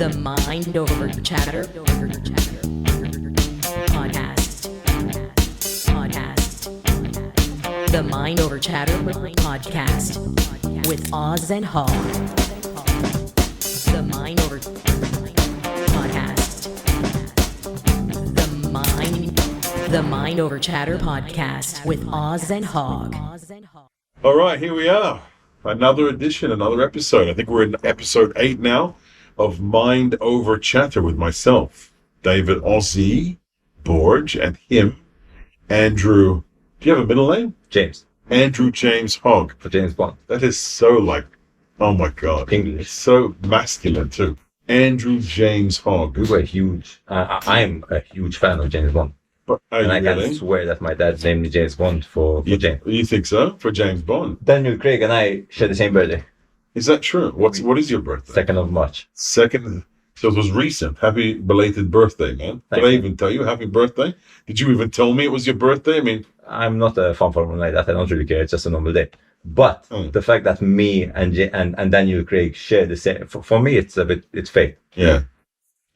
The Mind Over Chatter Podcast. The Mind Over Chatter Podcast with Oz and Hog. The Mind Over Podcast. The Mind Over Chatter Podcast with Oz and Hog. All right, here we are. Another edition, another episode. I think we're in episode 8 now of Mind Over Chatter with myself, David Ozzy Borge, and him, Andrew. Do you have a middle name? James. Andrew James Hogg. For James Bond. That is so like, oh my God. English. It's so masculine too. Andrew James Hogg. We were huge. I'm a huge fan of James Bond. But, and I really? can swear that my dad named me James Bond for James. You think so? For James Bond? Daniel Craig and I share the same birthday. Is that true? What is your birthday? 2nd of March. Second. So it was recent. Happy belated birthday, man. Did I even tell you happy birthday? Did you even tell me it was your birthday? I mean, I'm not a fanboy like that. I don't really care. It's just a normal day. But the fact that me and Daniel Craig share the same, for me, it's fate. Yeah.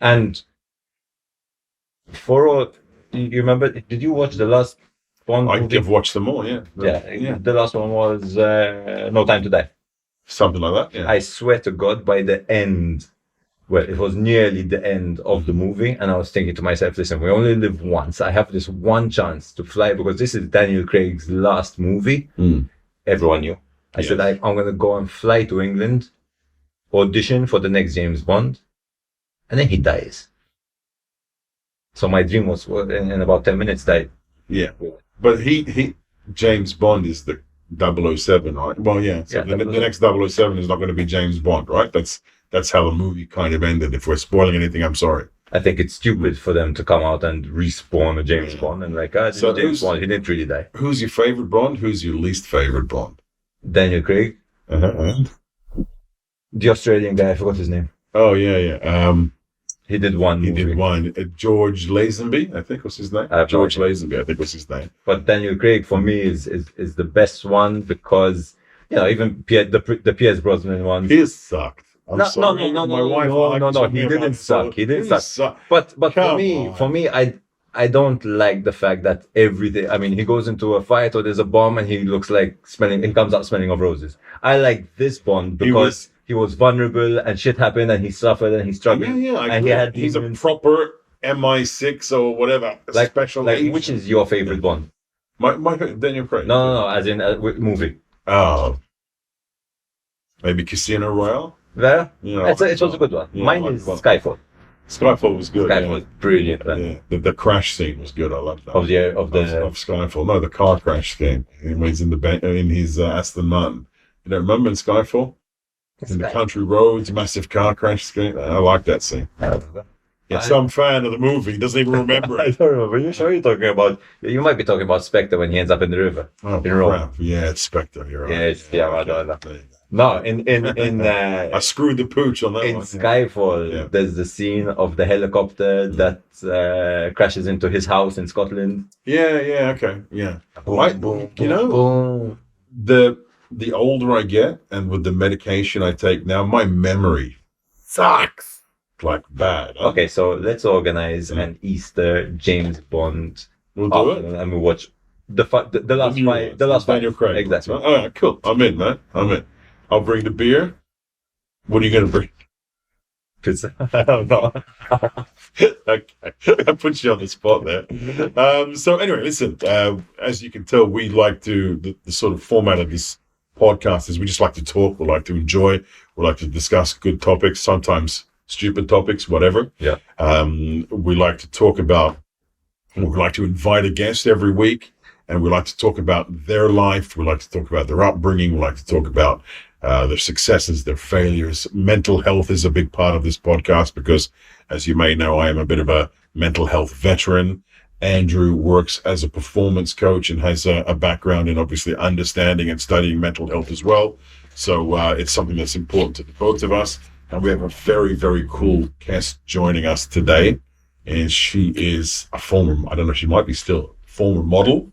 And for all, you remember, did you watch the last Bond movie? I've watched them all, yeah. Yeah. The last one was No Time to Die. Something like that, yeah. I swear to God, by the end, well, it was nearly the end of the movie, and I was thinking to myself, listen, we only live once. I have this one chance to fly, because this is Daniel Craig's last movie. Everyone knew. I said, I'm going to go and fly to England, audition for the next James Bond, and then he dies. So my dream was, in about 10 minutes, died. Yeah. But James Bond is the 007, right? Well, yeah. So the next 007 is not going to be James Bond, right? That's how the movie kind of ended. If we're spoiling anything, I'm sorry. I think it's stupid for them to come out and respawn a James Bond and James Bond, he didn't really die. Who's your favorite Bond? Who's your least favorite Bond? Daniel Craig. And? The Australian guy, I forgot his name. Oh, yeah. He did one movie. He did one. George Lazenby, I think was his name. George Lazenby, I think was his name. But Daniel Craig, for me, is the best one, because, even the Pierce Brosnan one. He sucked. No, he didn't suck. He didn't suck. But for me, I don't like the fact that everything. I mean, he goes into a fight or there's a bomb and he looks like he comes out smelling of roses. I like this Bond because he was vulnerable and shit happened and he suffered and he struggled. And he's a proper MI6 or whatever special agent. Which is your favorite Bond? My Daniel Craig. No, as in movie. Oh, maybe Casino Royale. There? It was a good one. Mine is Skyfall. Skyfall was good. Skyfall was brilliant. Yeah. The crash scene was good. I loved that. Of Skyfall. No, the car crash scene. He's in his Aston Martin. You don't remember in Skyfall? In the country roads, massive car crash scene. I like that scene. Yeah, some fan of the movie doesn't even remember it. I don't remember. You sure you're talking about? You might be talking about Spectre when he ends up in the river. Oh, crap. Yeah, it's Spectre. You're right. No, in I screwed the pooch on that one. In Skyfall, there's the scene of the helicopter that crashes into his house in Scotland. Yeah, okay, yeah. Boom, The older I get, and with the medication I take now, my memory sucks like bad. Huh? Okay, so let's organize an Easter James Bond. We'll do it, and we watch the last Daniel Craig. Exactly. All right, cool. I'm in, man. I'm in. I'll bring the beer. What are you going to bring? Pizza. I don't know. Okay. I put you on the spot there. So anyway, listen, as you can tell, we like to, the sort of format of this podcast is we just like to talk. We like to enjoy. We like to discuss good topics, sometimes stupid topics, whatever. Yeah. We like to talk about, we like to invite a guest every week, and we like to talk about their life. We like to talk about their upbringing. We like to talk about their successes, their failures. Mental health is a big part of this podcast because, as you may know, I am a bit of a mental health veteran. Andrew works as a performance coach and has a background in obviously understanding and studying mental health as well. So it's something that's important to the both of us. And we have a very, very cool guest joining us today. And she is a she might be still a former model.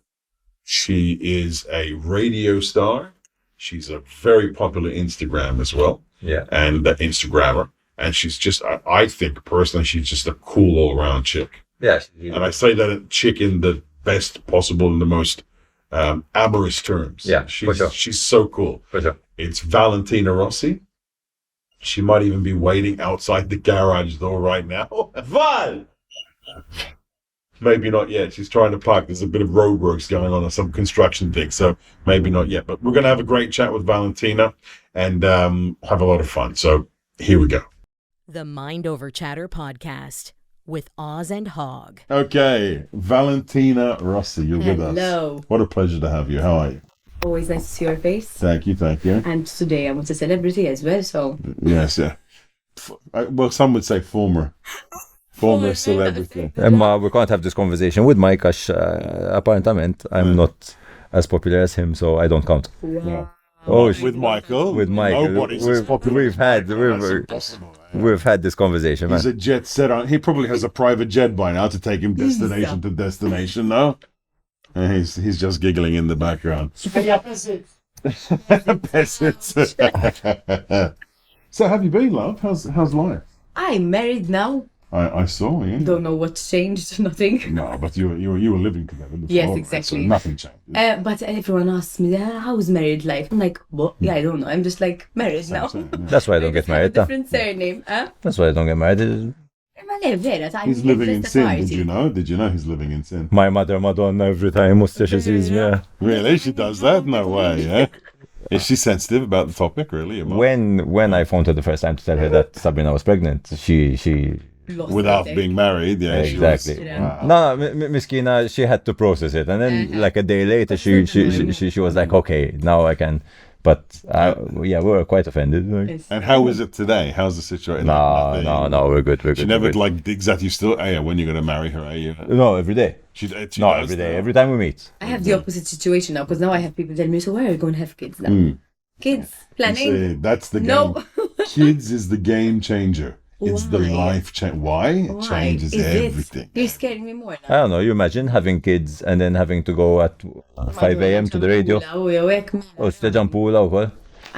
She is a radio star. She's a very popular Instagram as well. Yeah. And Instagrammer. And she's just, I think personally, she's just a cool all around chick. Yeah. And I say that chick in the best possible and the most amorous terms. Yeah, for sure. She's so cool. For sure. It's Valentina Rossi. She might even be waiting outside the garage door right now. Val! Maybe not yet. She's trying to park. There's a bit of roadworks going on or some construction thing, so maybe not yet. But we're going to have a great chat with Valentina and have a lot of fun. So here we go. The Mind Over Chatter podcast with Oz and Hog. Okay, Valentina Rossi, you're with us. Hello. What a pleasure to have you. How are you? Always nice to see your face. Thank you. And today I'm with a celebrity as well, so... Yes, yeah. Well, some would say former celebrity. Emma, we can't have this conversation with Mike, because apparently I'm not as popular as him, so I don't count. Wow. Oh, With Michael? With Michael. Nobody's as popular. We've had this conversation, man. He's a jet setter. He probably has a private jet by now to take him destination to destination, no? And he's just giggling in the background. Peasants. So have you been, love? How's life? I'm married now. I saw you. Don't know what's changed, nothing. No, but you were living together before. Yes, right? exactly. So nothing changed. But everyone asks me, how's married life? I'm like, what? Yeah, I don't know. I'm just like married now. That's why I don't get married. Different surname, That's why I don't get married. He's living in sin. Did you know? Did you know he's living in sin? My mother, Madonna, every time she sees me. Yeah. Really? She does that? No way, yeah? Is she sensitive about the topic, really? When I phoned her the first time to tell her that Sabrina was pregnant, she without being married, yeah. Exactly. She was, wow. No, Miskina, she had to process it, and then like a day later, she was like, okay, now I can. But yeah, we were quite offended. And how is it today? How's the situation? No, we're good. She never like digs at you still. Hey, when you're gonna marry her? No, every day. She every day. Every time we meet. I have the opposite situation now because now I have people tell me, so why are you going to have kids now? Kids planning. See, that's the game. No. Kids is the game changer. It's the Why? life change. Why? It changes everything. You're scaring me more I now. don't know. You imagine having kids and then having to go at 5 a.m. to the radio. Oh, steġampula u kol.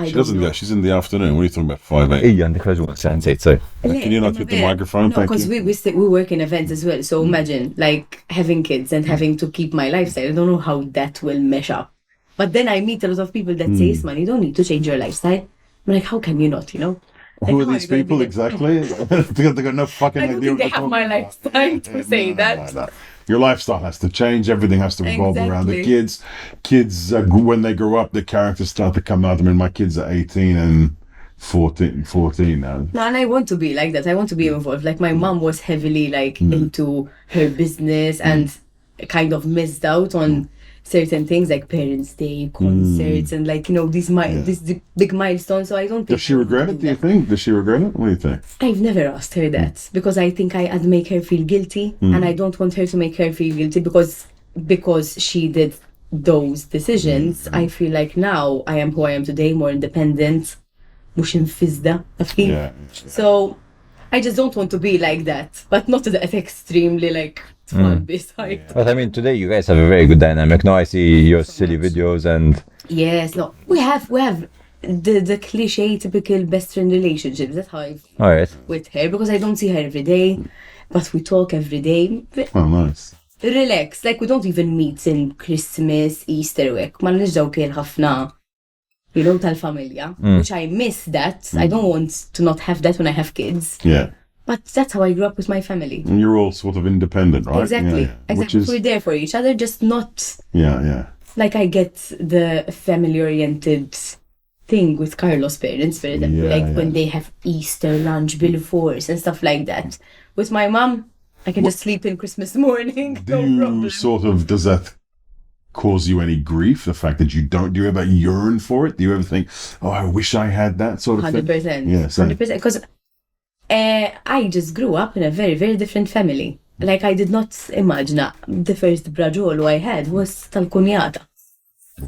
She doesn't go. She's in the afternoon. What are you talking about? 5 a.m. Ija, għandek raġun, sensejt, sorry. Can you not hit the microphone? No, Thank because you. we work in events as well. So imagine like having kids and having to keep my lifestyle. I don't know how that will mesh up. But then I meet a lot of people that say, man, you don't need to change your lifestyle. I'm like, how can you not, you know? Like, Who are how these you gonna people be exactly? They got no fucking I don't idea. think they what have they're my lifestyle to say that. No. Your lifestyle has to change. Everything has to revolve around the Exactly. kids. Kids, when they grow up, the characters start to come out. I mean, my kids are 18 and 14 now. No, and I want to be like that. I want to be involved. Like my mom was heavily like into her business and kind of missed out on certain things like Parents' Day, concerts, and like, you know, these big milestones. So I don't think. Does she regret it, do you think? Does she regret it? What do you think? I've never asked her that because I think I'd make her feel guilty, and I don't want her to make her feel guilty because she did those decisions. I feel like now I am who I am today, more independent, mux infizda, feel. Yeah. So I just don't want to be like that, but not to that extremely like beside. But I mean, today you guys have a very good dynamic. Now I see your silly videos and... Yes, no, we have the cliche typical best friend relationships. That's how I feel Alright. with her because I don't see her every day, but we talk every day. Oh, nice. Relax, like we don't even meet in Christmas, Easter week. Ma nix dawk ħafna, you know, tal-familja, which I miss that. I don't want to not have that when I have kids. Yeah. But that's how I grew up with my family. And you're all sort of independent, right? Exactly. Yeah. Exactly. Which is, We're there for each other, just not yeah. like I get the family-oriented thing with Carlos' parents, for example, when they have Easter lunch, Bill Force, and stuff like that. With my mom, I can just sleep in Christmas morning. Do you sort of, does that cause you any grief? The fact that do you ever yearn for it? Do you ever think, oh, I wish I had that sort of 100%. thing? Yeah, same. 100%. Because I just grew up in a very, very different family. Like, I did not imagine the first braġolu I had was tal-kunjata.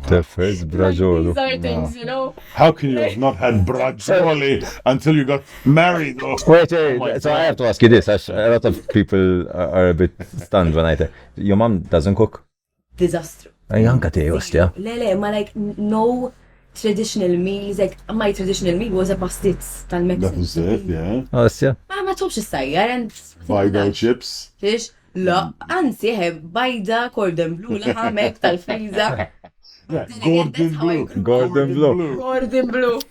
The first braġolu. These are things, you know. How can you have not had braġoli until you got married? Oh, Wait, so I have to ask you this. A lot of people are a bit stunned when I tell your mom doesn't cook. Disaster. Janka tiegħi ostja. Le, ma like no traditional meals, like my traditional meal was a pastit That tal-Mexican. was it, yeah. Oh, yeah. Ma tobx is-sajjar, and Fido chips. Fiex? La, anzi, bajda, cordon bleu, laħamek tal-friza. Yeah, That's how I grew up. Gordon Blue. Gordon blue.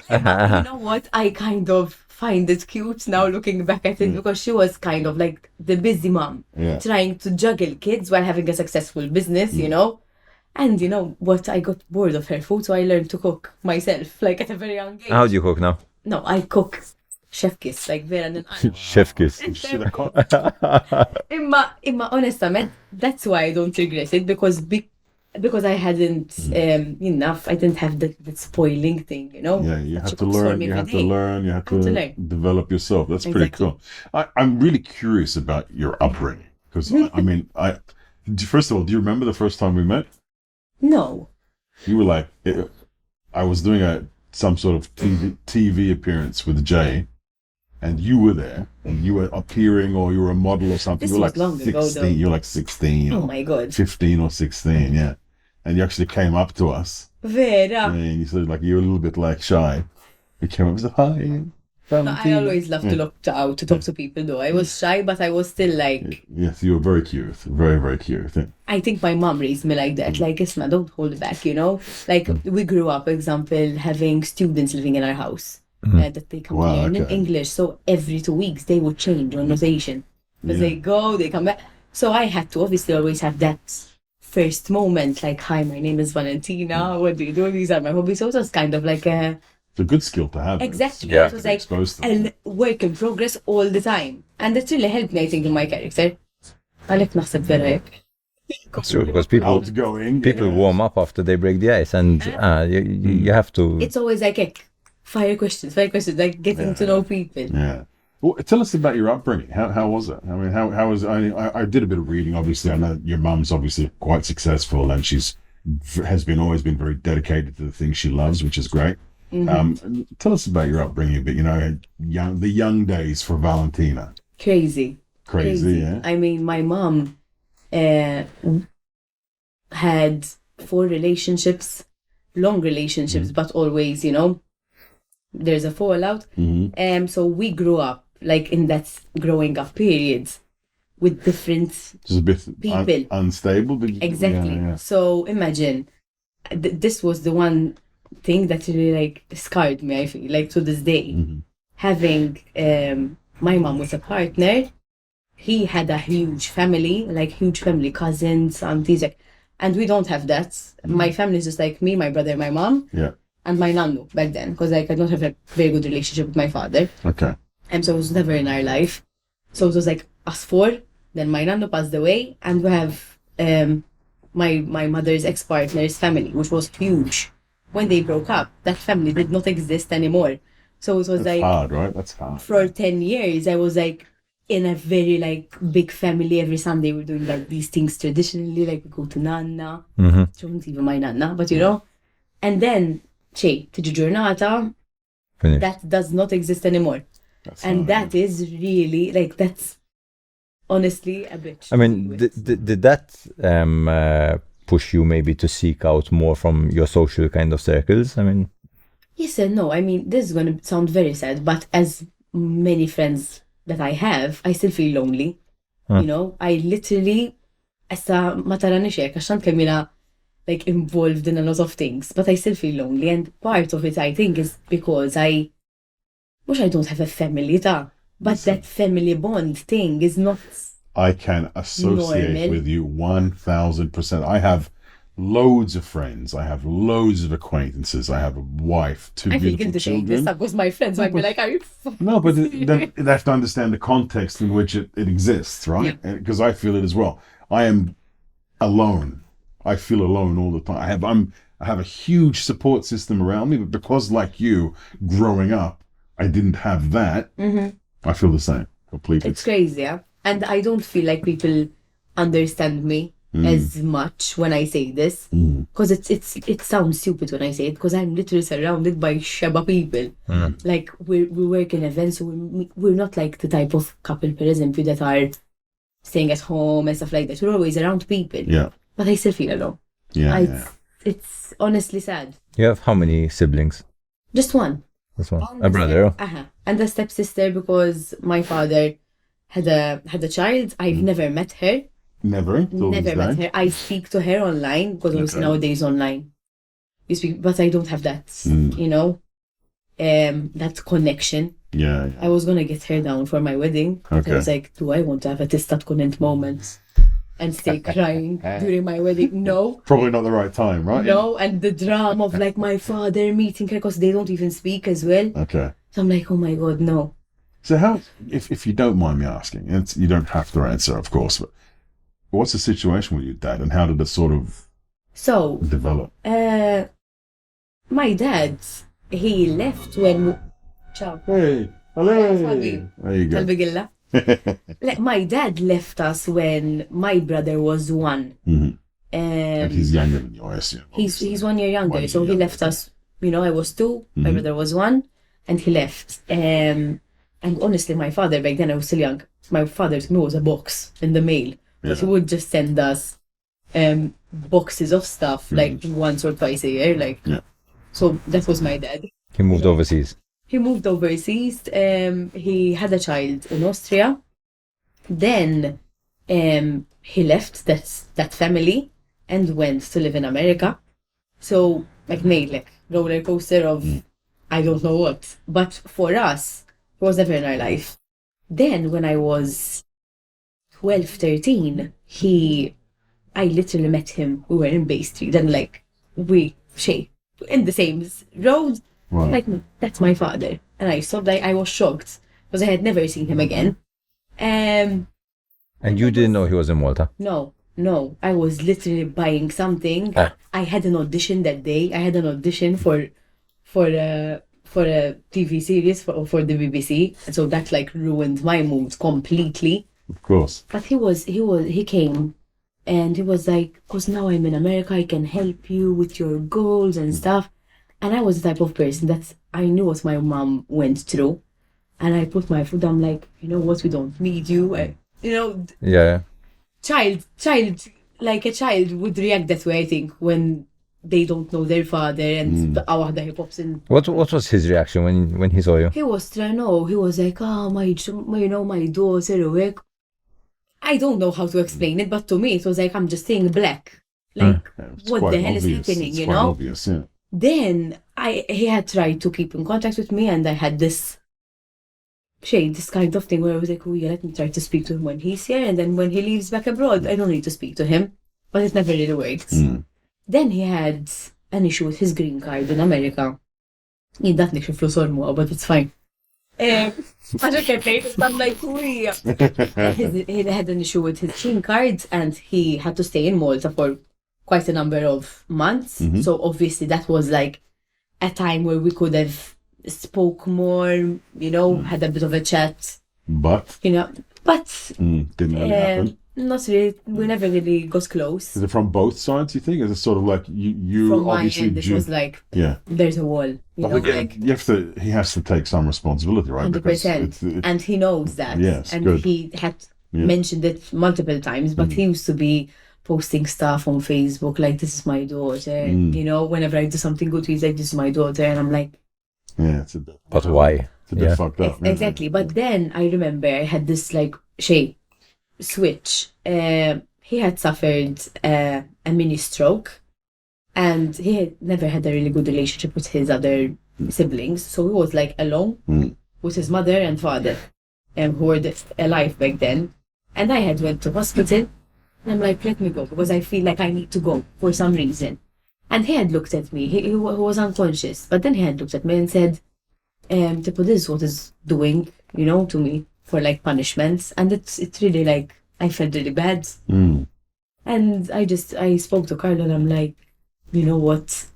But you know what? I kind of find it cute now looking back at it because she was kind of like the busy mom, Yeah. trying to juggle kids while having a successful business, you know? And you know what? I got bored of her food, so I learned to cook myself, like at a very young age. How do you cook now? No, I cook chef kiss, like vera nin Chef kiss. Should have caught. Imma honestament, that's why I don't regret it because I hadn't enough. I didn't have that spoiling thing, you know. Yeah, you that have she to cooks for learn. me You every have to day. learn. You have Have to to learn. develop yourself. That's pretty Exactly. cool. I'm really curious about your upbringing because I mean, first of all, do you remember the first time we met? No. You were like, I was doing some sort of TV appearance with Jay, and you were there, and you were appearing, or you were a model or something. This you were was long like ago, 16. though. You were like 16, Oh or my god. 15 or 16, yeah. And you actually came up to us, Vera. and you said like you were a little bit like shy. You came up and said, "Hi, No, I Valentina." always love to look out to talk to people though. I was shy, but I was still like, Yes, you were very cute, very, very cute. Yeah. I think my mom raised me like that. Like, Isma, don't hold back, you know? Like, we grew up, for example, having students living in our house that they come Wow, to learn in okay. English. So every 2 weeks they would change on notation. Because they go, they come back. So I had to obviously always have that first moment, like, hi, my name is Valentina. What do you do? These are my hobbies. So it was kind of like a... It's a good skill to have. Exactly. Yeah. It was like Exposed to them. a work in progress all the time. And that really helped me, I think, in my character. Għalek naħseb vera hekk. It's true, because people Outgoing. people yeah. warm up after they break the ice, and you have to. It's always like fire questions, like getting to know people. Yeah. Well, tell us about your upbringing. How was it? I mean, how was I did a bit of reading. Obviously, I know your mum's obviously quite successful, and always been very dedicated to the things she loves, which is great. Tell us about your upbringing, but the young days for Valentina. Crazy. Yeah. I mean, my mom had 4 relationships, long relationships, but always, there's a fallout. So we grew up like in that growing up period with different Just a bit people. unstable, but Exactly. Yeah. So imagine, this was the one thing that really like scarred me, I feel, like to this day. Having my mom with a partner, he had a huge family, cousins, aunties, and we don't have that. My family is just like me, my brother, my mom, Yeah. and my nannu back then, because like I don't have a very good relationship with my father. Okay. And so it was never in our life. So it was like us 4. Then my nanno passed away, and we have my mother's ex-partner's family, which was huge. When they broke up, that family did not exist anymore. So it was like Hard, right? That's hard. for 10 years, I was like in a very like big family. Every Sunday we're doing like these things traditionally, like we go to Nanna. Don't even my Nanna, but And then, tiġi ġurnata, Finish. that does not exist anymore. That's And hard. that is really like, that's honestly a bitch. I mean, did that push you maybe to seek out more from your social kind of circles? I mean, Yes and no. I mean, this is going to sound very sad, but as many friends that I have, I still feel lonely. I literally, essa ma taranix hekk, għax tant kemm jiena like involved in a lot of things, but I still feel lonely, and part of it I think is because I don't have a family but that family bond thing is not. I can associate Normal. with you 1000%. I have loads of friends. I have loads of acquaintances. I have a wife, 2 I feel beautiful guilty saying this children. because my friends might be like, "Are you?" No, but then you have to understand the context in which it exists, right? Because I feel it as well. I am alone. I feel alone all the time. I have a huge support system around me, but because like you, growing up, I didn't have that. I feel the same completely. It's crazy, yeah? And I don't feel like people understand me as much when I say this, because it sounds stupid when I say it, because I'm literally surrounded by shaba people. Like we work in events, so we're not like the type of couple, for example, that are staying at home and stuff like that. We're always around people. Yeah. But I still feel alone. Yeah. it's honestly sad. You have how many siblings? Just one. This one. A brother. And a stepsister, because my father had a child. I've never met her. Never? Till Never this met day? her. I speak to her online, because obviously Okay. nowadays online you speak, but I don't have that, that connection. Yeah. I was gonna get her down for my wedding. Okay. I was like, do I want to have a tistat konent moment and stay crying during my wedding? No. Probably not the right time, right? No, and the drama of like my father meeting her, because they don't even speak as well. Okay. So I'm like, oh my god, no. So how, if you don't mind me asking, you don't have to answer, of course, but what's the situation with your dad and how did it sort of So, develop? my dad, he left when. Ciao. Hey, hello. Huggy. There you go. Talbigilla. My dad left us when my brother was one. And he's younger than you, I assume. He's 1 year younger, 1 year so he younger, left us. I was 2, my brother was 1, and he left. And honestly, my father back then, I was still young. My father to me was a box in the mail, but he would just send us boxes of stuff like once or twice a year, like. Yeah. So that was my dad. He moved overseas. He moved overseas. He had a child in Austria. Then he left that family and went to live in America. So made like roller coaster of I don't know what. But for us, it was never in our life. Then when I was 12, 13, I literally met him. We were in Bay Street and in the same road. Wow. Like, that's my father. And I stopped, I was shocked because I had never seen him again. And you didn't know he was in Malta? No. I was literally buying something. I had an audition that day. I had an audition for a TV series for the BBC. And so that ruined my mood completely. Of course. But he came and he was like, because now I'm in America, I can help you with your goals and stuff. And I was the type of person that I knew what my mom went through. And I put my foot down, I'm like, you know what, we don't need you. Yeah. Child, like a child would react that way, I think, when they don't know their father and the awahda he pops in. What was his reaction when he saw you? He was he was like, my daughter, I don't know how to explain it, but to me it was like, I'm just saying black. Like, what the hell is happening, It's quite obvious, yeah. Then he had tried to keep in contact with me, and I had this kind of thing where I was like, oh yeah, let me try to speak to him when he's here, and then when he leaves back abroad, I don't need to speak to him. But it never really worked. Then he had an issue with his green card in America. Jiddatni xi flus ormu, but it's fine. Għaxa keffejt, I'm like, he had an issue with his green card, and he had to stay in Malta for quite a number of months. So obviously that was like a time where we could have spoke more, had a bit of a chat. But? But Didn't really happen. Not really. We never really got close. Is it from both sides, you think? Is it sort of like you From my obviously end, it was like, there's a wall. he has to take some responsibility, right? 100%. And he knows that. Yes, and good. he had mentioned it multiple times, but he used to be posting stuff on Facebook like, this is my daughter. Whenever I do something good, he's like, this is my daughter. And I'm like, yeah, it's a bit. But why? It's a bit fucked up. Exactly. But then I remember I had this switch. He had suffered a mini stroke, and he had never had a really good relationship with his other siblings. So he was alone with his mother and father, who were alive back then. And I had went to hospital, and I'm like, let me go, because I feel like I need to go for some reason. And he had looked at me. He was unconscious, but then he had looked at me and said, this is what is doing, to me for punishments. And it's really I felt really bad. And I spoke to Carlo, and I'm like, you know what?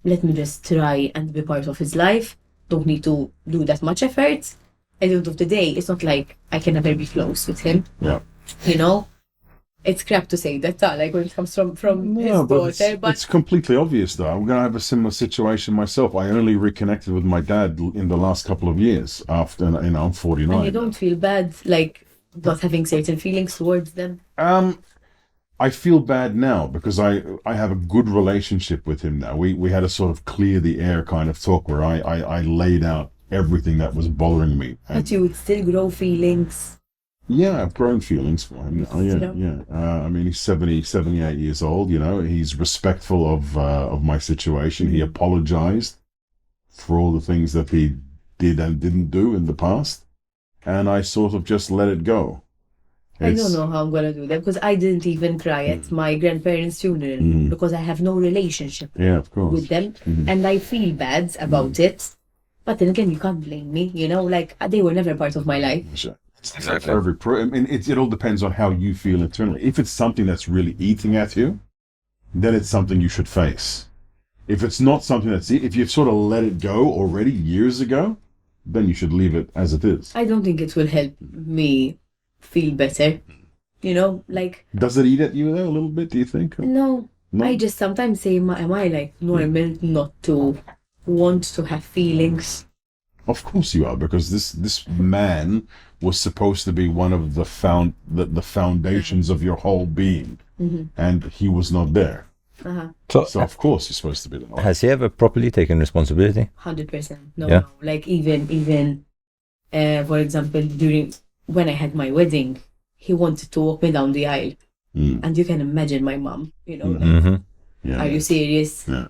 Let me just try and be part of his life. Don't need to do that much effort. At the end of the day, it's not like I can never be close with him. Yeah. It's crap to say that, when it comes from his daughter. But it's completely obvious, though. I'm going to have a similar situation myself. I only reconnected with my dad in the last couple of years after, I'm 49. And you don't feel bad, not having certain feelings towards them? I feel bad now because I have a good relationship with him now. We had a sort of clear the air kind of talk where I laid out everything that was bothering me. And But you would still grow feelings. yeah, I've grown feelings for him. Oh, yeah, Yeah. yeah. I mean, he's 78 years old, you know. He's respectful of my situation. He apologized for all the things that he did and didn't do in the past. And I sort of just let it go. I don't know how I'm gonna do that because I didn't even cry at my grandparents' funeral because I have no relationship Yeah, of course. with them, and I feel bad about it. But then again, you can't blame me. You know, like they were never part of my life. Sure. Exactly. For every I mean, it all depends on how you feel internally. If it's something that's really eating at you, then it's something you should face. If it's not something if you've sort of let it go already years ago, then you should leave it as it is. I don't think it will help me feel better. You know, like Does it eat at you though a little bit? Do you think? no. No? I just sometimes say, am I like normal not to want to have feelings? Of course you are, because this man was supposed to be one of the foundations of your whole being, and he was not there. So of course he's supposed to be the. Has he ever properly taken responsibility? 100%. No, Yeah. no. Like even for example, during when I had my wedding, he wanted to walk me down the aisle, and you can imagine my mom. You know, like, Mm-hmm. Yeah. are you serious? Yeah.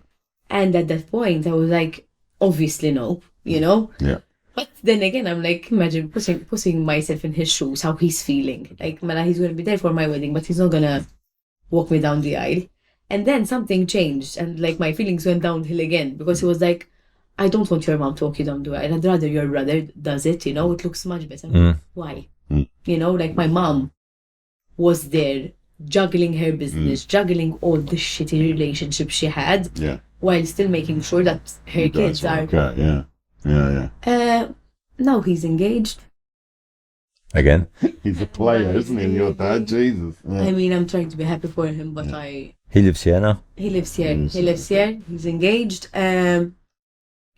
And at that point, I was like, obviously no. You know. Yeah. But then again, I'm like, imagine putting myself in his shoes, how he's feeling. Like, Mala, he's gonna be there for my wedding, but he's not gonna walk me down the aisle. And then something changed, and like my feelings went downhill again because he was like, I don't want your mom to walk you down the aisle. I'd rather your brother does it. You know, it looks much better. Why? You know, like my mom was there juggling her business, juggling all the shitty relationships she had, Yeah. while still making sure that her kids are. Okay. Yeah. Yeah. Yeah. Now he's engaged. Again? He's a player, isn't he? Your dad, Jesus. Yeah. I mean, I'm trying to be happy for him, but He lives here now? he lives here. He lives here. He's engaged.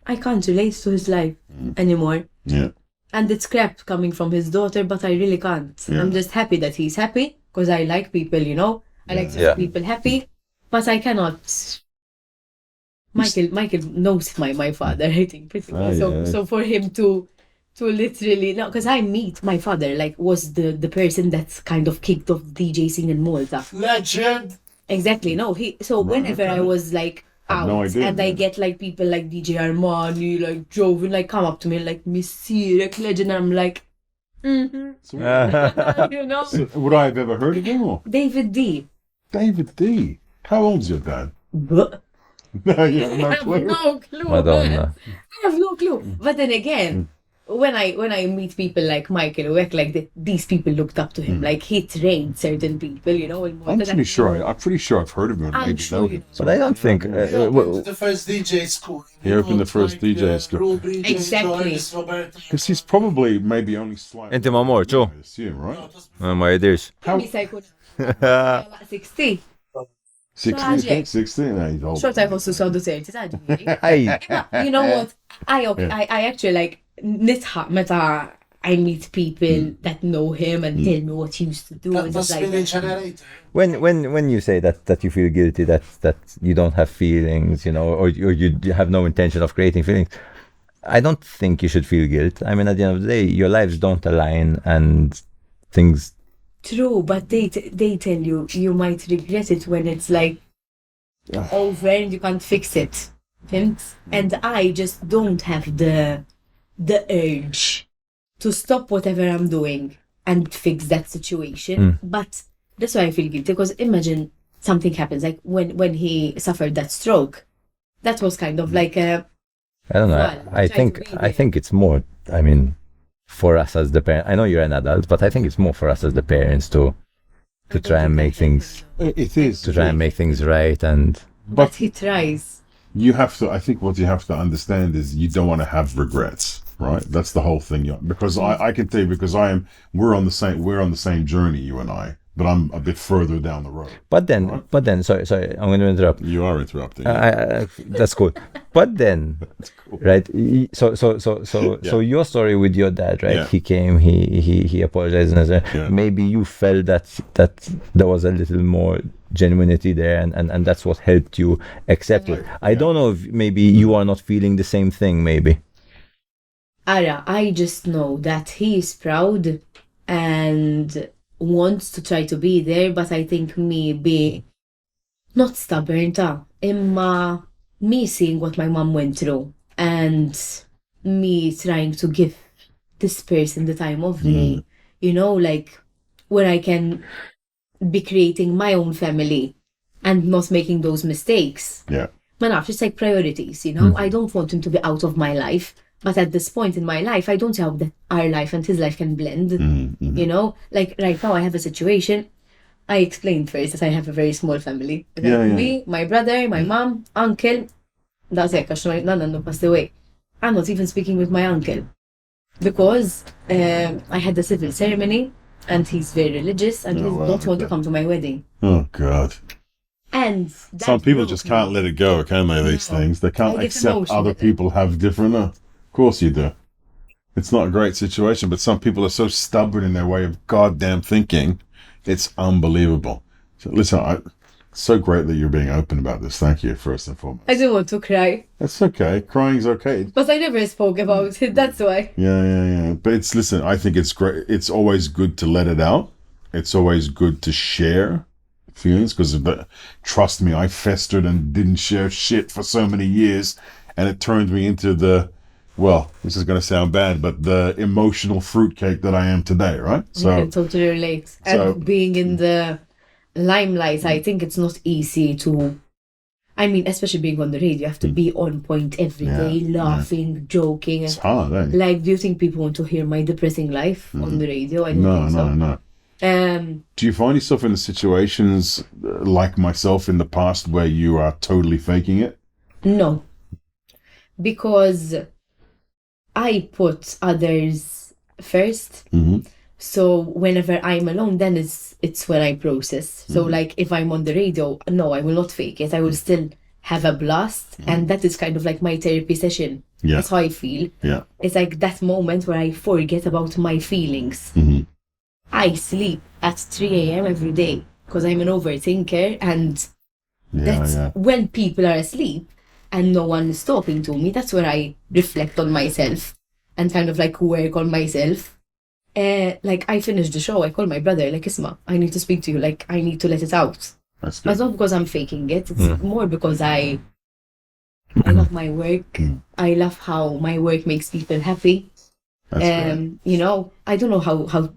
I can't relate to his life anymore. Yeah. And it's crap coming from his daughter, but I really can't. Yeah. I'm just happy that he's happy because I like people, you know. I like to see Yeah. people happy, but I cannot. Michael knows my father, I think, pretty well. So for him to literally no, because I meet my father like was the person that's kind of kicked off the DJ scene in Malta. Legend. Exactly. No, whenever I was like out no idea, and I man. get like people like DJ Armani, like Joven, like come up to me like Monsieur, like legend, and I'm like, you know, Would I have ever heard of him? Or? David D. David D. How old's your dad? But No, you have no I have clue. no clue. Madonna. I have no clue. But then again, when I meet people like Michael who act like these people looked up to him, like he trained certain people, you know. I'm pretty sure I've heard of him. I'm Maybe sure know you him. But I don't think... He opened the first DJ school. He opened the first DJ school. Rule DJ, Exactly. Joyce, Roberta. Because he's probably maybe only slightly. Inti ma' morċu? I assume, right? Ma jidirx. Jista' jkun 60. 16, 16. No, he's old. Xorta jħossu sodu 30, taġi. Aj, You know what? I actually like nitħaq meta I meet people that know him and tell me what he used to do That and must stuff be like the that. generator. when you say that you feel guilty, that you don't have feelings, you know, or you have no intention of creating feelings, I don't think you should feel guilt. I mean, at the end of the day, your lives don't align and things... True, but they tell you might regret it when it's like over and you can't fix it. And I just don't have the urge to stop whatever I'm doing and fix that situation. But that's why I feel guilty, because imagine something happens, like when he suffered that stroke, that was kind of like a... I don't know. Well, I try think to be I there. think it's more. I mean, for us as the parent. I know you're an adult, but I think it's more for us as the parents to try and make things It is. to try and make things right. And But he tries. You have to. I think what you have to understand is you don't want to have regrets, right? That's the whole thing. Because I can tell you, because we're on the same journey, you and I. but I'm a bit further down the road. But then, sorry, I'm going to interrupt. You are interrupting. That's cool. But then, right? So your story with your dad, right? Yeah. He came, he apologized, and maybe you felt that there was a little more genuinity there, and that's what helped you accept it. I don't know if maybe you are not feeling the same thing, maybe. Ara, I just know that he is proud and wants to try to be there, but I think me being not stubborn, imma me seeing what my mom went through and me trying to give this person the time of day, you know, like where I can be creating my own family and not making those mistakes. Yeah. Man, it's like priorities, you know. I don't want him to be out of my life, but at this point in my life, I don't see how that our life and his life can blend. You know, like right now, I have a situation. I explained first that I have a very small family. Me, my brother, my mom, uncle. That's it. Because my nana passed away. I'm not even speaking with my uncle because I had the civil ceremony, and he's very religious, and he don't want to come to my wedding. Oh God. And some people just can't let it go, can they? These things they can't accept other people have different. Of course you do. It's not a great situation, but some people are so stubborn in their way of goddamn thinking. It's unbelievable. So listen, it's so great that you're being open about this. Thank you, first and foremost. I don't want to cry. That's okay. Crying's okay. But I never spoke about it. That's why. Yeah. But listen, I think it's great. It's always good to let it out. It's always good to share feelings, because trust me, I festered and didn't share shit for so many years, and it turned me into this is going to sound bad, but the emotional fruitcake that I am today, right? So I can totally relate. And being in the limelight, I think it's not easy to, I mean, especially being on the radio, you have to be on point every day, laughing, joking. It's hard, eh? Like, do you think people want to hear my depressing life on the radio? I don't think so. No. Do you find yourself in situations like myself in the past where you are totally faking it? No. Because I put others first. So whenever I'm alone, then it's when I process. So like if I'm on the radio, no, I will not fake it. I will still have a blast. And that is kind of like my therapy session. Yeah. That's how I feel. Yeah. It's like that moment where I forget about my feelings. I sleep at 3 a.m. every day because I'm an overthinker, and when people are asleep and no one is talking to me, that's where I reflect on myself and kind of like work on myself. Like I finished the show, I call my brother, like, Isma, I need to speak to you, like I need to let it out. That's good. But not because I'm faking it, it's more because I love my work. I love how my work makes people happy. You know, I don't know how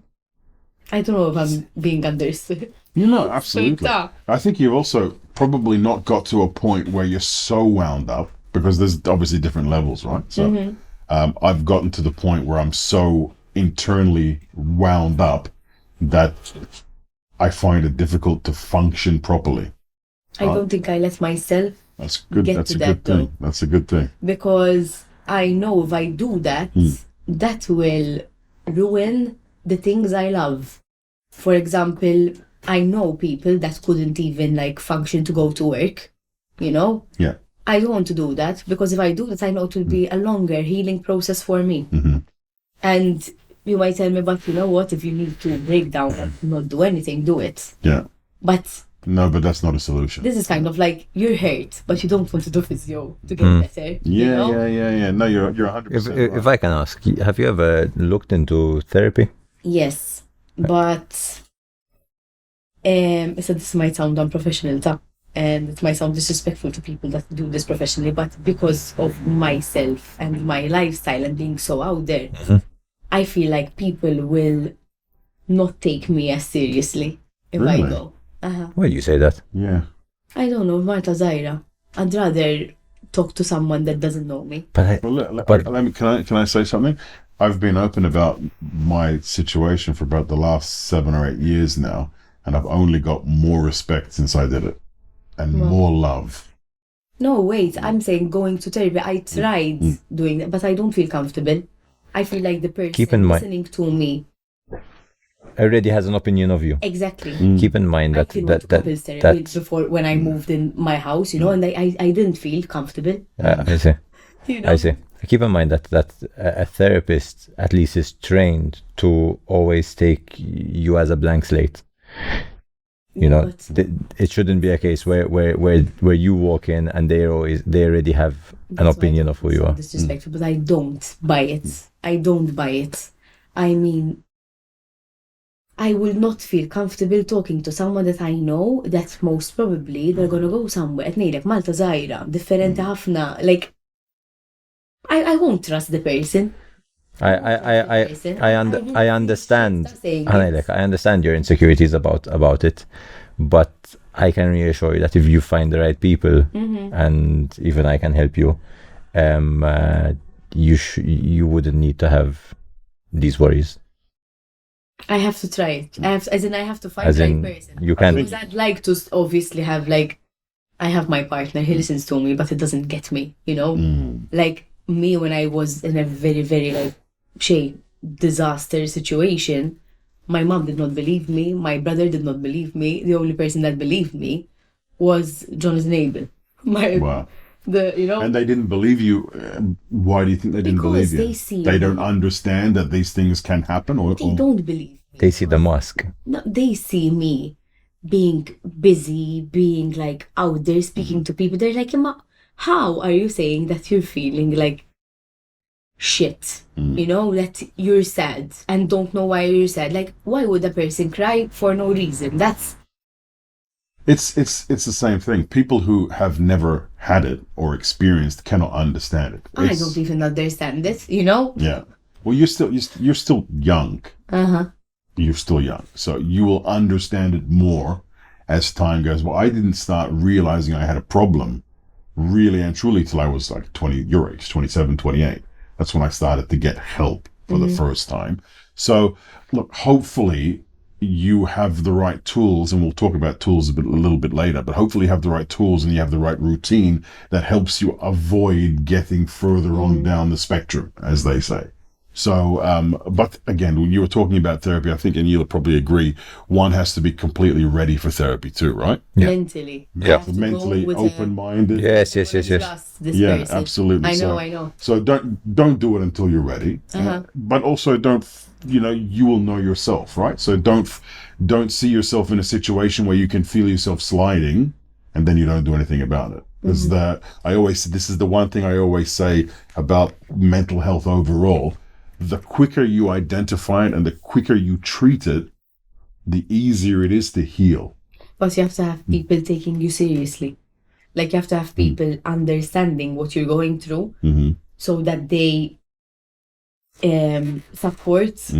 I don't know if I'm being understood. You know, absolutely. I think you've also probably not got to a point where you're so wound up, because there's obviously different levels, right? So I've gotten to the point where I'm so internally wound up that I find it difficult to function properly. I don't think I let myself get to that thing. That's a good thing. Because I know if I do that, that will ruin the things I love. For example, I know people that couldn't even like function to go to work, you know? Yeah. I don't want to do that, because if I do that, I know it will be a longer healing process for me. And you might tell me, but you know what, if you need to break down and not do anything, do it. Yeah. But that's not a solution. This is kind of like, you're hurt, but you don't want to do physio to get better. Yeah. No, you're 100% right. If I can ask, have you ever looked into therapy? Yes, but so this might sound unprofessional, and it might sound disrespectful to people that do this professionally, but because of myself and my lifestyle and being so out there, I feel like people will not take me as seriously if I go. Why do you say that? Yeah. I don't know, Marta Zaira. I'd rather talk to someone that doesn't know me. Can I say something? I've been open about my situation for about the last 7 or 8 years now, and I've only got more respect since I did it, and more love. No, wait, I'm saying going to therapy. I tried doing that, but I don't feel comfortable. I feel like the person listening to me already has an opinion of you. Exactly. Keep in mind I that feel what couples therapy that before when I moved in my house, you know, and I didn't feel comfortable. I see. You know? I see. Keep in mind that a therapist at least is trained to always take you as a blank slate. You know, But it shouldn't be a case where you walk in and they already have an that's why opinion I of who think you it's so are. disrespectful, but I don't buy it. I don't buy it. I mean, I will not feel comfortable talking to someone that I know that most probably they're gonna go somewhere. Like Malta Zaira, differenti ħafna. Like, I won't trust the person. I understand. Stop saying Anaylik, it. I understand your insecurities about it, but I can reassure you that if you find the right people, and even I can help you, you wouldn't need to have these worries. I have to try it. I have to find As the in, right person. you can. Because I'd like to obviously have like, I have my partner, he listens to me, but it doesn't get me, you know? Like me when I was in a very, very like, disaster situation, my mom did not believe me, my brother did not believe me, the only person that believed me was Jonathan Abel. Wow. You know? And they didn't believe you. Why do you think they didn't Because believe you? they see They don't me. understand that these things can happen, or They don't believe me. They see the mosque. No, they see me being busy, being like out there speaking to people. They're like, "Ma, how are you saying that you're feeling like shit? You know, that you're sad and don't know why you're sad. Like, why would a person cry for no reason? That's it's the same thing. People who have never had it or experienced cannot understand it. I don't even understand it. You know? Yeah. Well, you're still young. You're still young, so you will understand it more as time goes. Well, I didn't start realizing I had a problem really and truly till I was like 20, your age, 27, 28. That's when I started to get help for the first time. So look, hopefully you have the right tools, and we'll talk about tools a little bit later, but hopefully you have the right tools and you have the right routine that helps you avoid getting further on down the spectrum, as they say. So, but again, when you were talking about therapy, I think, and you'll probably agree, one has to be completely ready for therapy too, right? Yeah. Mentally. I Yeah. have to go Mentally with a- open-minded. Yes. Trust this Yeah, person. absolutely. I know, So- I know. So don't do it until you're ready. But also don't, you will know yourself, right? So don't see yourself in a situation where you can feel yourself sliding and then you don't do anything about it. Because this is the one thing I always say about mental health overall. The quicker you identify it and the quicker you treat it, the easier it is to heal. But you have to have people taking you seriously. Like you have to have people understanding what you're going through so that they support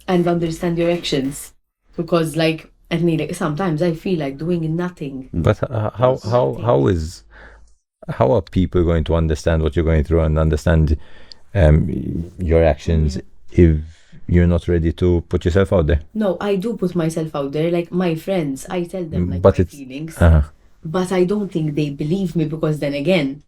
and understand your actions. Because like, I mean, like, sometimes I feel like doing nothing. But how are people going to understand what you're going through and understand your actions if you're not ready to put yourself out there? No, I do put myself out there. Like my friends, I tell them like But my it's- feelings. Uh-huh. But I don't think they believe me because then again,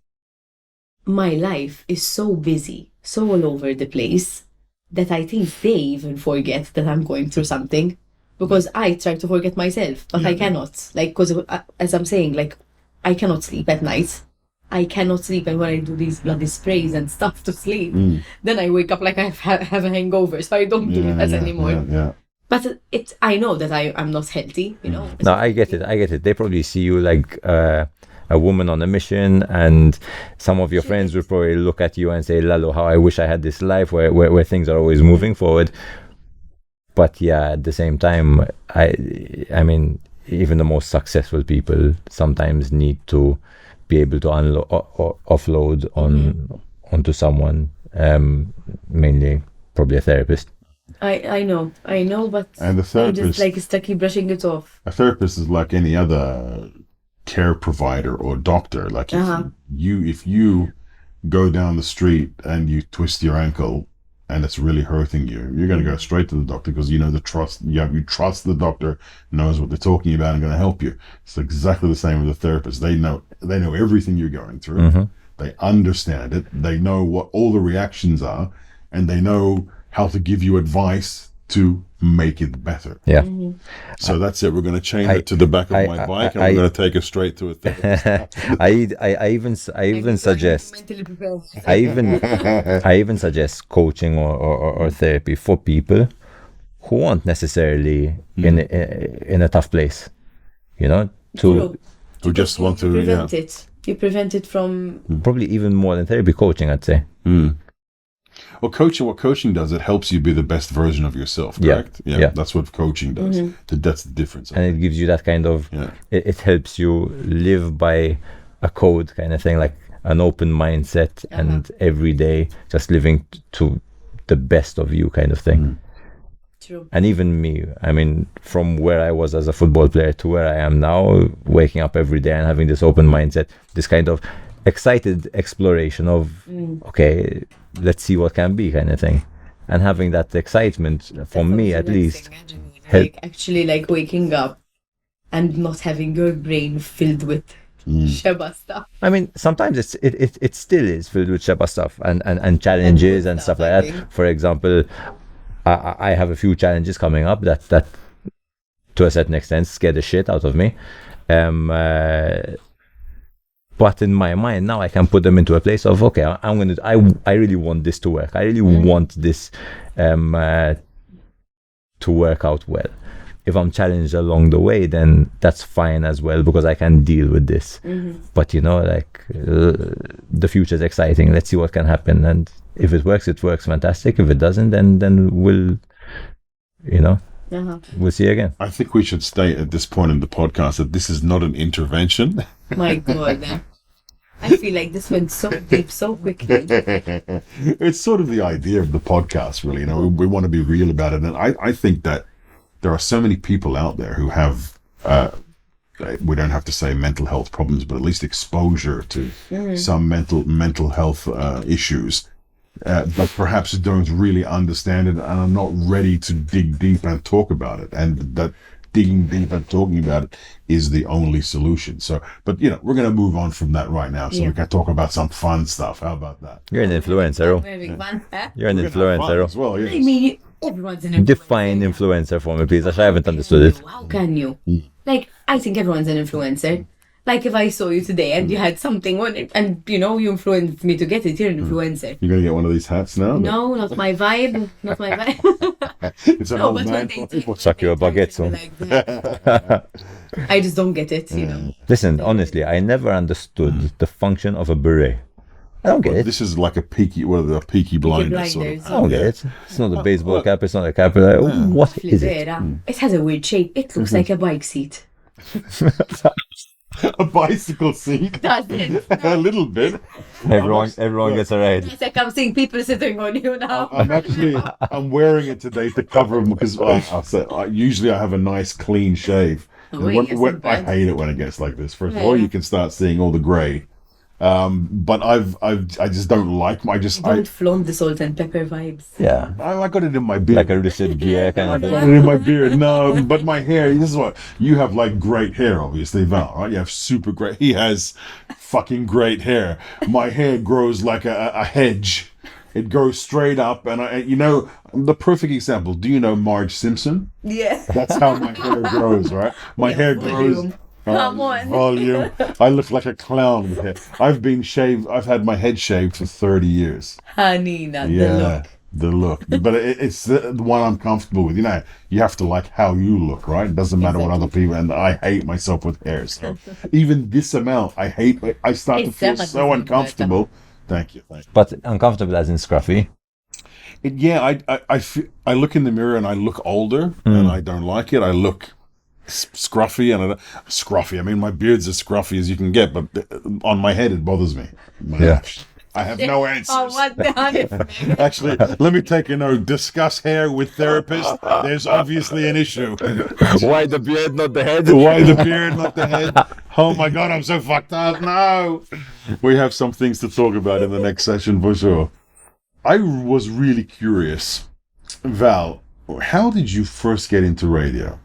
my life is so busy, so all over the place that I think they even forget that I'm going through something because I try to forget myself, but I cannot. Like, because as I'm saying, like, I cannot sleep at night. I cannot sleep, and when I do these bloody sprays and stuff to sleep, then I wake up like I have a hangover, so I don't do that anymore. Yeah. But I know that I'm not healthy, you know. No, I get it. They probably see you like a woman on a mission, and some of your friends will probably look at you and say, Lalo, how I wish I had this life where things are always moving forward. But yeah, at the same time, I mean, even the most successful people sometimes need to be able to offload onto someone, mainly probably a therapist. I know, but And the I therapist, just like stucky brushing it off. a therapist is like any other care provider or doctor. Like if you go down the street and you twist your ankle and it's really hurting you, you're going to go straight to the doctor because you know you trust the doctor knows what they're talking about and going to help you. It's exactly the same with the therapist. They know everything you're going through. They understand it. They know what all the reactions are, and they know how to give you advice to make it better. Yeah. So that's it. We're going to chain it to the back of my bike, and we're going to take it straight to a therapist. I even suggest Mentally prepared. I even suggest coaching or therapy for people who aren't necessarily in a tough place, you know, to Who just want to, prevent it. You prevent it from. probably even more than therapy, coaching, I'd say. Well, coaching, what coaching does, it helps you be the best version of yourself, Yeah. correct? Yeah. That's what coaching does. That's the difference. And it gives you that kind of, Yeah. it helps you live by a code kind of thing, like an open mindset and every day just living to the best of you kind of thing. True. And even me, I mean, from where I was as a football player to where I am now, waking up every day and having this open mindset, this kind of excited exploration of, okay, let's see what can be kind of thing. And having that excitement, for me at least, help. Like actually like waking up and not having your brain filled with Sheba stuff. I mean, sometimes it still is filled with Sheba stuff and challenges and stuff like that. For example, I have a few challenges coming up that to a certain extent scare the shit out of me. But in my mind now I can put them into a place of, okay, I really want this to work. I really want this to work out well. If I'm challenged along the way, then that's fine as well, because I can deal with this. But you know, like the future is exciting. Let's see what can happen, and if it works fantastic. If it doesn't, then we'll, you know, we'll see again. I think we should state at this point in the podcast that this is not an intervention. My God. I feel like this went so deep so quickly. It's sort of the idea of the podcast, really. You know, we want to be real about it. And I think that there are so many people out there who have, we don't have to say mental health problems, but at least exposure to some mental health issues, but perhaps don't really understand it and are not ready to dig deep and talk about it. And that digging deep and talking about it is the only solution. So, but you know, we're going to move on from that right now, so we can talk about some fun stuff. How about that? You're an influencer. Very fun, huh? You're an We're gonna have fun influencer. as well. Yes. I mean, everyone's an influencer. Define influencer for me, please. I haven't understood it. How can you? Like, I think everyone's an influencer. Like, if I saw you today and you had something on it, and you know, you influenced me to get it, you're an influencer. You're going to get one of these hats now? No, not my vibe. Not my vibe. It's an No, old but man. when they do, Suck you a baguette soon. like that, I just don't get it, you know. Listen, honestly, I never understood the function of a beret. I don't get it. This is like a peaky blinders sort Blinders. of. I don't get it. It's not a baseball cap. It's not a cap. Like, what is it? Flipera. It has a weird shape. It looks like a bike seat. A bicycle seat. Does it? A little bit. Everyone gets a ride. It's like I'm seeing people sitting on you now. I'm wearing it today to cover them because usually I have a nice clean shave. Oh, And yes, when- not I bad. hate it when it gets like this. First of all, you can start seeing all the grey. But I just don't like my Don't flaunt the salt and pepper vibes. Yeah, I got it in my beard. like a lucid gear kind of I thing. got it in my beard. No, but my hair. This is what you have, like great hair, obviously, Val. Right? You have super great. He has fucking great hair. My hair grows like a hedge. It goes straight up, and you know, the perfect example. Do you know Marge Simpson? Yeah. That's how my hair grows, right? My hair grows. Volume. Come on. Volume. I look like a clown with hair. I've had my head shaved for 30 years. Honey, not the Yeah, look. the look. But it's the one I'm comfortable with. You know, you have to like how you look, right? It doesn't matter what other people. And I hate myself with hair. So even this amount, I start to It's feel so so much uncomfortable. Thank you. But uncomfortable as in scruffy. I look in the mirror and I look older, and I don't like it. I look scruffy and scruffy. I mean, my beard's as scruffy as you can get, but on my head it bothers me. Yeah. I have no answers. Oh, what the hell? Actually, let me take a note. Discuss hair with therapist. There's obviously an issue. Why the beard, not the head? Why the beard, not the head? Oh my God, I'm so fucked up. No. We have some things to talk about in the next session for sure. I was really curious. Val, how did you first get into radio?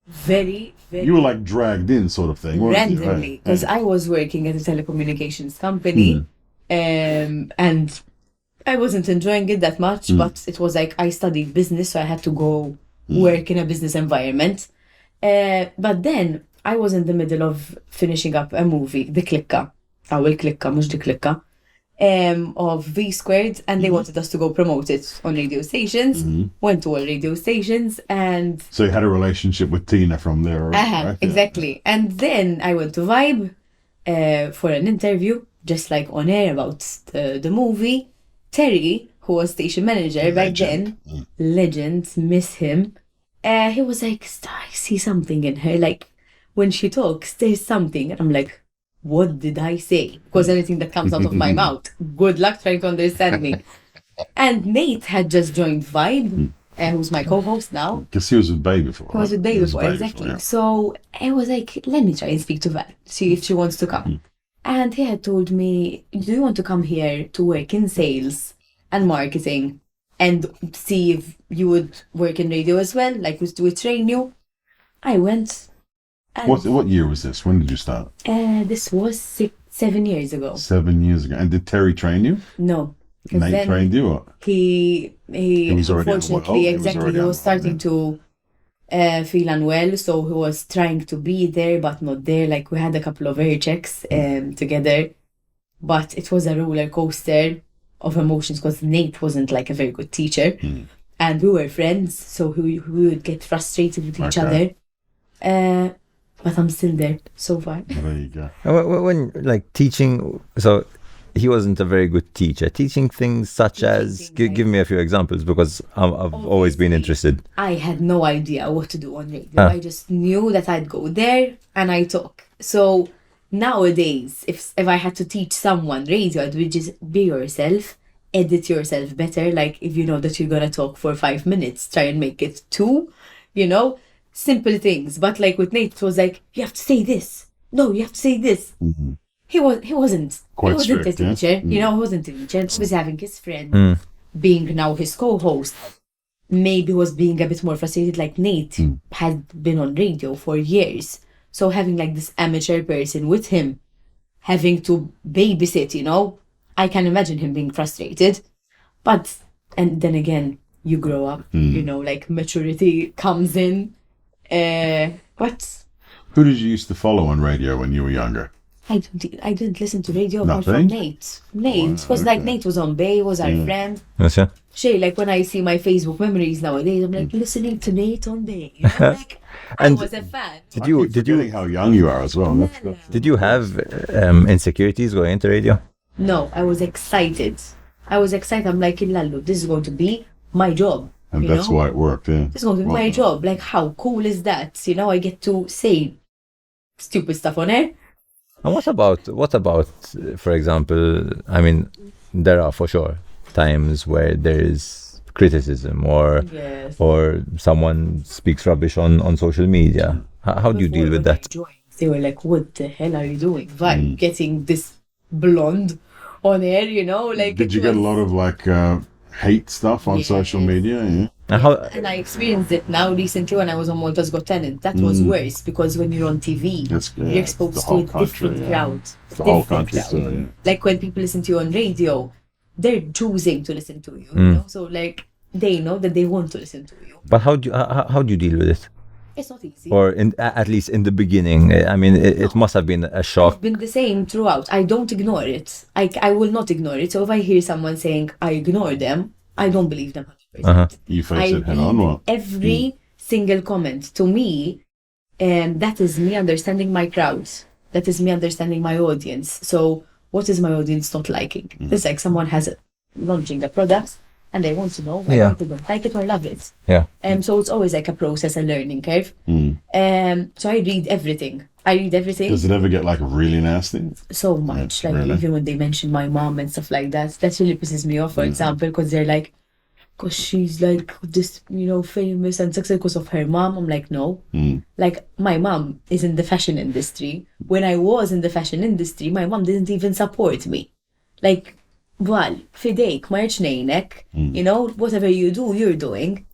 Very, very You were like dragged in sort of thing, weren't you? randomly. Because I was working at a telecommunications company. And I wasn't enjoying it that much, but it was like I studied business, so I had to go work in a business environment. But then I was in the middle of finishing up a movie, The Clicka. Clicka, مش The Clicka. Of V Squared, and they wanted us to go promote it on radio stations. Went to all radio stations, and So you had a relationship with Tina from there, right? exactly. And then I went to Vibe for an interview, just like on air about the movie. Terry, who was station manager back then, legend, miss him. He was like, I see something in her. Like when she talks, there's something, and I'm like, what did I say? Because anything that comes out of my mouth, good luck trying to understand me. And Nate had just joined Vibe, who's my co-host now. Because he was with Bay before. He was with Bay He was before, exactly. yeah. So I was like, let me try and speak to Val, see if she wants to come. And he had told me, do you want to come here to work in sales and marketing and see if you would work in radio as well? Like, we would train you. I went. And What year was this? When did you start? this was 7 years ago. 7 years ago. And did Terry train you? No. 'Cause Nate then trained you? Or? He was already unfortunately, unwell. exactly, he was starting to feel unwell, so he was trying to be there but not there. Like, we had a couple of air checks together, but it was a roller coaster of emotions because Nate wasn't like a very good teacher, and we were friends, so we would get frustrated with each other. But I'm still there so far. There you go. When like teaching, so he wasn't a very good teacher. Teaching things such as, give me a few examples, because I've always been interested. I had no idea what to do on radio. I just knew that I'd go there and I talk. So nowadays, if I had to teach someone radio, it would just be yourself, edit yourself better. Like, if you know that you're gonna talk for 5 minutes, try and make it 2, simple things. But like with Nate, it was like, you have to say this. No, you have to say this. He wasn't Quite strict, a teacher. He wasn't a teacher. He was having his friend, being now his co-host. Maybe was being a bit more frustrated. Like Nate had been on radio for years, so having like this amateur person with him, having to babysit, I can imagine him being frustrated. But and then again, you grow up. Like maturity comes in. But Who did you used to follow on radio when you were younger? I didn't listen to radio apart Nothing? from Nate. Nate was like, Nate was on Bay, was our friend. Yes, yeah. Shay, like when I see my Facebook memories nowadays, I'm like listening to Nate on Bay. Like, And I was a fan. Did you Forgetting how young you are as well. did you have insecurities going into radio? No, I was excited. I'm like, Lallo, this is going to be my job. And that's why it worked, yeah. This is going to be my job. Like, how cool is that? I get to say stupid stuff on air. And what about, for example, I mean, there are for sure times where there is criticism or someone speaks rubbish on social media. How do you deal with that? They were like, what the hell are you doing? Why getting this blonde on air, like. Did you get a lot of like hate stuff on social media? Yeah. And I experienced it now recently when I was on Malta's Got Talent. That was worse because when you're on TV, you're exposed to a different crowd. The whole country. So, yeah. Like when people listen to you on radio, they're choosing to listen to you. So like they know that they want to listen to you. But how do you deal with it? It's not easy. Or at least in the beginning, I mean, it must have been a shock. It's been the same throughout. I don't ignore it. I will not ignore it. So if I hear someone saying I ignore them, I don't believe them 100%. You face it head on, what? Every single comment. To me, that is me understanding my crowd. That is me understanding my audience. So what is my audience not liking? It's like someone has launching the products and they want to know whether people don't like it or love it. Yeah. So it's always like a process, a learning curve. So I read everything. Does it ever get like really nasty? So much. Yeah, like really? even when they mention my mom and stuff like that, that really pisses me off, for example, because they're like, because she's like this, famous and successful because of her mom. I'm like, no. Like, my mom is in the fashion industry. When I was in the fashion industry, my mom didn't even support me. Like, well, fidejk, march nejnek, whatever you do, you're doing.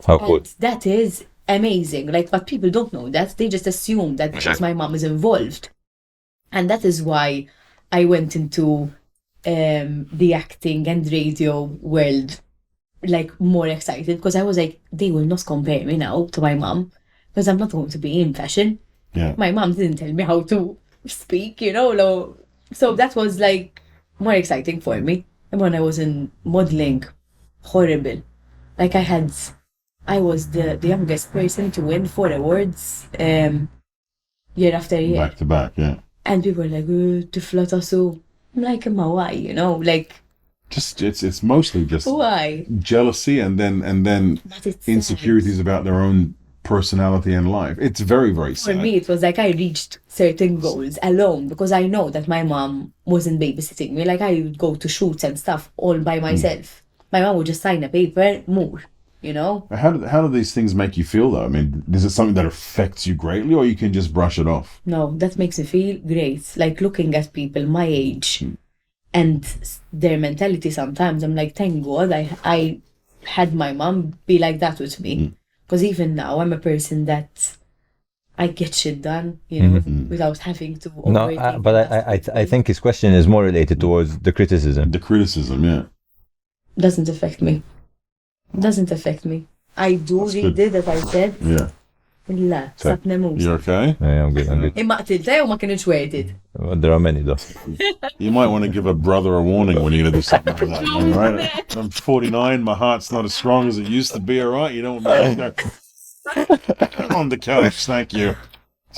How cool. And that is amazing. Like, but people don't know that. They just assume that because my mom is involved. And that is why I went into the acting and radio world like more excited because I was like, they will not compare me now to my mom because I'm not going to be in fashion. Yeah. My mom didn't tell me how to speak, so that was like more exciting for me. And when I was in modeling, horrible. Like I was the youngest person to win 4 awards year after year. Back to back, yeah. And people were like, tifla ta so. I'm like, why, like. Just it's mostly just Why? jealousy and then But it's insecurities sad. about their own personality and life. It's very, very For sad. me, it was like I reached certain goals alone because I know that my mom wasn't babysitting me. Like I would go to shoots and stuff all by myself. My mom would just sign a paper, more, How do these things make you feel though? I mean, is it something that affects you greatly, or you can just brush it off? No, that makes me feel great. Like looking at people my age and their mentality sometimes, I'm like, thank God I had my mom be like that with me. Because even now, I'm a person that I get shit done, without having to No, overthink but it. I think his question is more related towards the criticism. The criticism, yeah. Doesn't affect me. Doesn't affect me. I do That's read good. it, as I said. Yeah. La, So, sab nemus. You okay? Yeah, I'm good. I'm good. Imma qtilta jew ma kienx weighted. There are many though. You might want to give a brother a warning when you're gonna do something like that, man, right? I'm 49, my heart's not as strong as it used to be, all right? You don't want me to on the couch, thank you.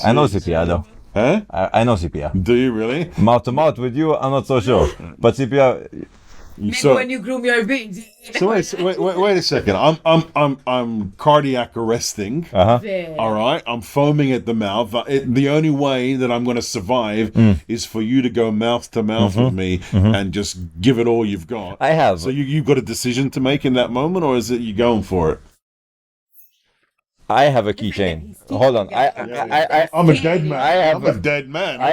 I know CPR though. Huh? I know CPR. Do you really? Mouth to mouth with you, I'm not so sure. But CPR, So, When you groom your beard. so wait a second. I'm cardiac arresting. Very. All right, I'm foaming at the mouth. The only way that I'm going to survive is for you to go mouth to mouth with me and just give it all you've got. I have. So you've got a decision to make in that moment, or is it you going for it? I have a keychain. Hold on. I'm a dead man. I have- I'm a dead man. I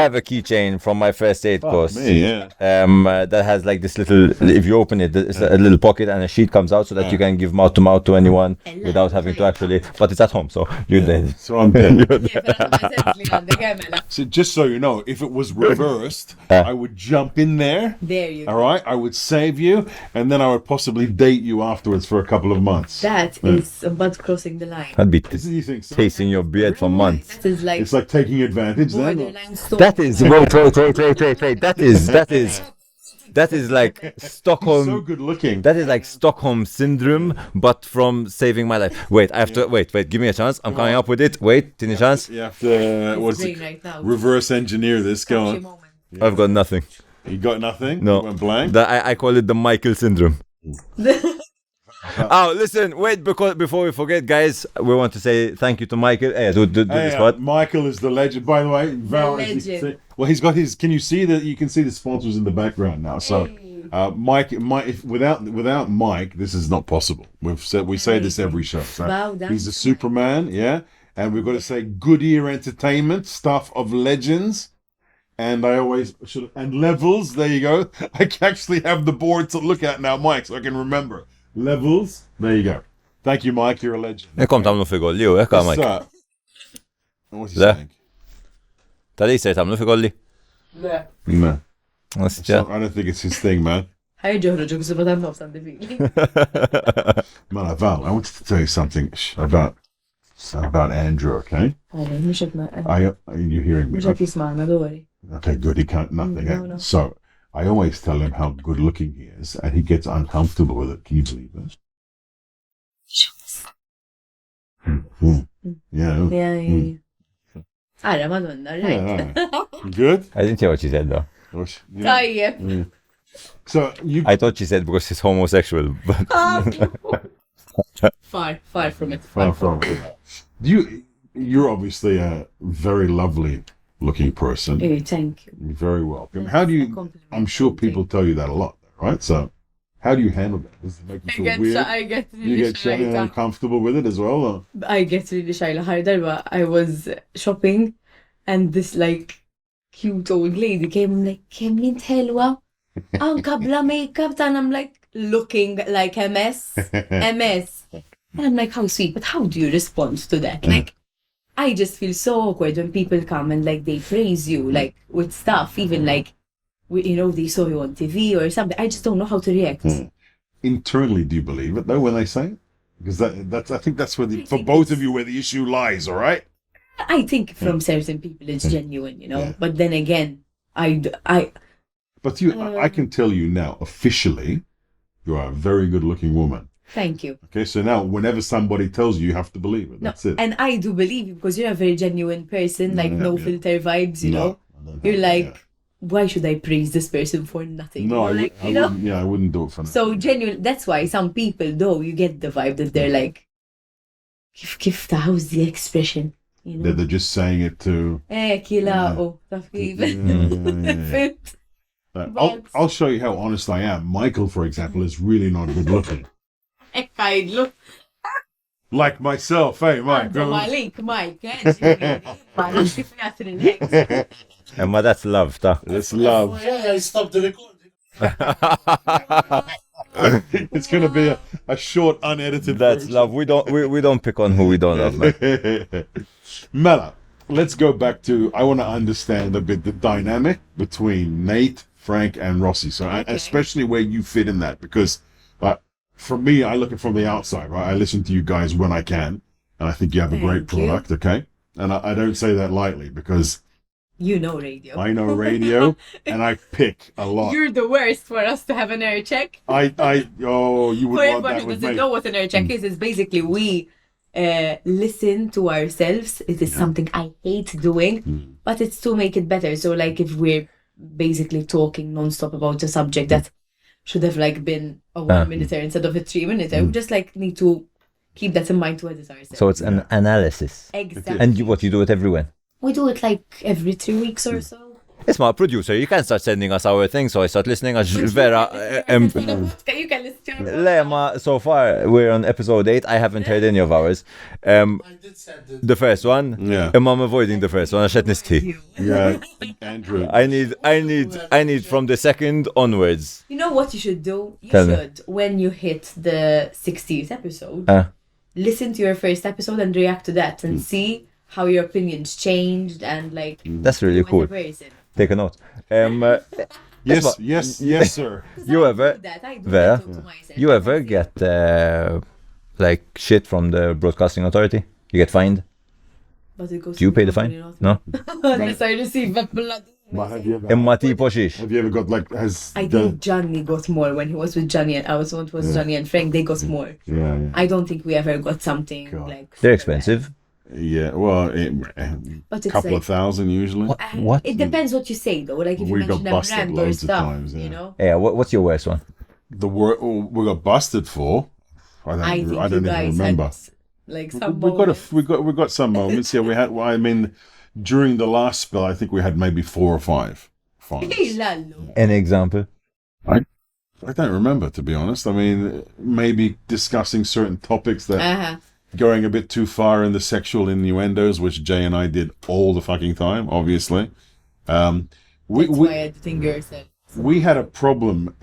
have a keychain from my first aid course. Me, yeah. That has like this little. If you open it, it's a little pocket and a sheet comes out so that you can give mouth to mouth to anyone without having to actually. But it's at home, so you're dead. So I'm dead. There So just so you know, if it was reversed, I would jump in there. you All go. right, I would save you, and then I would possibly date you afterwards for a couple of months. That is about crossing the line. That'd be You think so? tasting your beard for months. That is like It's like taking advantage then. borderline stalking. That is wait. That is like So Stockholm. good looking. That is like Stockholm syndrome, but from saving my life. Wait, I have to wait. Give me a chance. I'm coming up with it. Wait, tiny chance. You have to what's brain it? right now. Reverse engineer this. Go Touchy on. moment. I've got nothing. You got nothing. No. You went blank. I call it the Michael syndrome. Oh, listen, wait, because before we forget, guys, we want to say thank you to Michael. Hey, do Hey, this what? Michael is the legend. By the way, Val, as you can legend. see- well, he's got his. Can you see that? You can see the sponsors in the background now. So, Mike, if, without Mike, this is not possible. We say this every show. So Bow down he's a to Superman, yeah. And we've got to say Goodyear Entertainment, stuff of legends. And I always should and levels. There you go. I can actually have the board to look at now, Mike, so I can remember levels. There you go. Thank you, Mike. You're a legend. Kom tamlu fi golli, u, ekka, Mike. So, what's he Le. saying? Ta li se tamlu fi golli. Le. No, Nasċa. I don't think it's his thing, man. ħajġoħroġ u għsibu tam nofs għandi fili. Man, Val, I wanted to tell you something about Andrew. Okay, Mux għetna. you're hearing me? Mux għet jismana, dori. Okay, good. He can't nothing. No, no. So I always tell him how good looking he is, and he gets uncomfortable with it. Can you believe it? Yeah. Yeah. Għara, madonna, rajt. Yeah. Good. I didn't hear what she said though. Yeah. Tajjeb. So you. I thought she said because she's homosexual, but Far from it. Far from it. You're obviously a very lovely looking person. Thank you. You're very welcome. How do you? I'm sure people tell you that a lot, right? So, how do you handle that? Does it make you feel weird? I get You really get shy and shy. uncomfortable with it as well? Or? I get really shy. Ħar darba, I was shopping and this like cute old lady came like, kem jint helwa? Anka bla makeup, and I'm like looking like a mess. A mess. And I'm like, how sweet, but how do you respond to that? Like, I just feel so awkward when people come and like they praise you like with stuff, even like they saw you on TV or something. I just don't know how to react. Internally, do you believe it though when they say it? Because that's I think that's for both of you where the issue lies. All right. I think from certain people it's genuine, But then again, But I can tell you now, officially, you are a very good-looking woman. Thank you. Okay, so now whenever somebody tells you, you have to believe it. That's it. And I do believe you because you're a very genuine person, like no filter vibes, No, You're like, why should I praise this person for nothing? No, I wouldn't do it for nothing. So genuine. That's why some people, though, you get the vibe that they're like, kif how's the expression? They're just saying it to... Kilao. I'll show you how honest I am. Michael, for example, is really not good looking. Like myself, hey, Mike. Emma, that's love, ta. That's love. Yeah, I stopped the recording. It's going to be a short, unedited That's version. love. We don't pick on who we don't love, man. Mela, let's go back to, I want to understand a bit the dynamic between Nate, Frank, and Rossi. So especially where you fit in that, because for me, I look at it from the outside, right? I listen to you guys when I can, and I think you have a great product, okay? And I don't say that lightly because radio. I know radio, and I pick a lot. You're the worst for us to have an air check. You would For want everyone that who with doesn't me. know what an air check is basically we listen to ourselves. It is something I hate doing, but it's to make it better. So like if we're basically talking non-stop about a subject that should have been a 1 minute instead of a 3 minute, we just need to keep that in mind to edit ourselves. So it's an analysis. Exactly. And you do it every when? We do it every 3 weeks or so. It's my producer. You can start sending us our thing, so I start listening. Vera, You can listen to it. Lema, so far we're on episode 8. I haven't heard any of ours. I did send it. The first one. Yeah. I'm avoiding the first one. I shed tea. Yeah, Andrew. I need from the second onwards. You know what you should do? You Tell me. should, when you hit the 60th episode, listen to your first episode and react to that and see how your opinions changed and That's really you as a cool. person. Take a note. Yes, sir. You ever, I do Vera, that to myself. you ever get shit from the broadcasting authority? You get fined? But it goes Do you to pay the company, fine? not No. Unless I receive a blood. But have you ever, Imma tipo xiex. have you ever got I think Johnny got more when he was with Johnny and I was with Johnny and Frank. They got more. Yeah. I don't think we ever got something God. They're expensive. Yeah, well, But a it's couple of thousand usually. What? It depends what you say though. Like if you We got mention a busted brand or loads of stuff, times, yeah. Yeah, what's your worst one? The word we got busted for. I think I don't you even guys remember. had some We got some moments. Yeah, we had. Well, I mean, during the last spell, I think we had maybe 4 or 5 fines. An example? I don't remember, to be honest. I mean, maybe discussing certain topics that going a bit too far in the sexual innuendos, which Jay and I did all the fucking time, obviously. We had a problem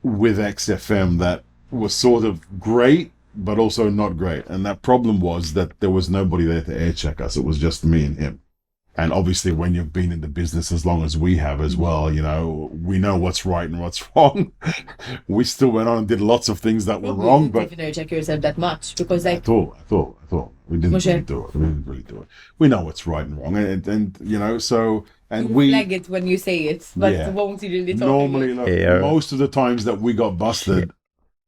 with XFM that was sort of great, but also not great. And that problem was that there was nobody there to air check us. It was just me and him. And obviously, when you've been in the business as long as we have as well, we know what's right and what's wrong. We still went on and did lots of things that were wrong, but you check yourself that much because I thought we didn't really do it. We didn't really do it. We know what's right and wrong, and so and we flag it when you say it, but won't really talk. Normally, most of the times that we got busted,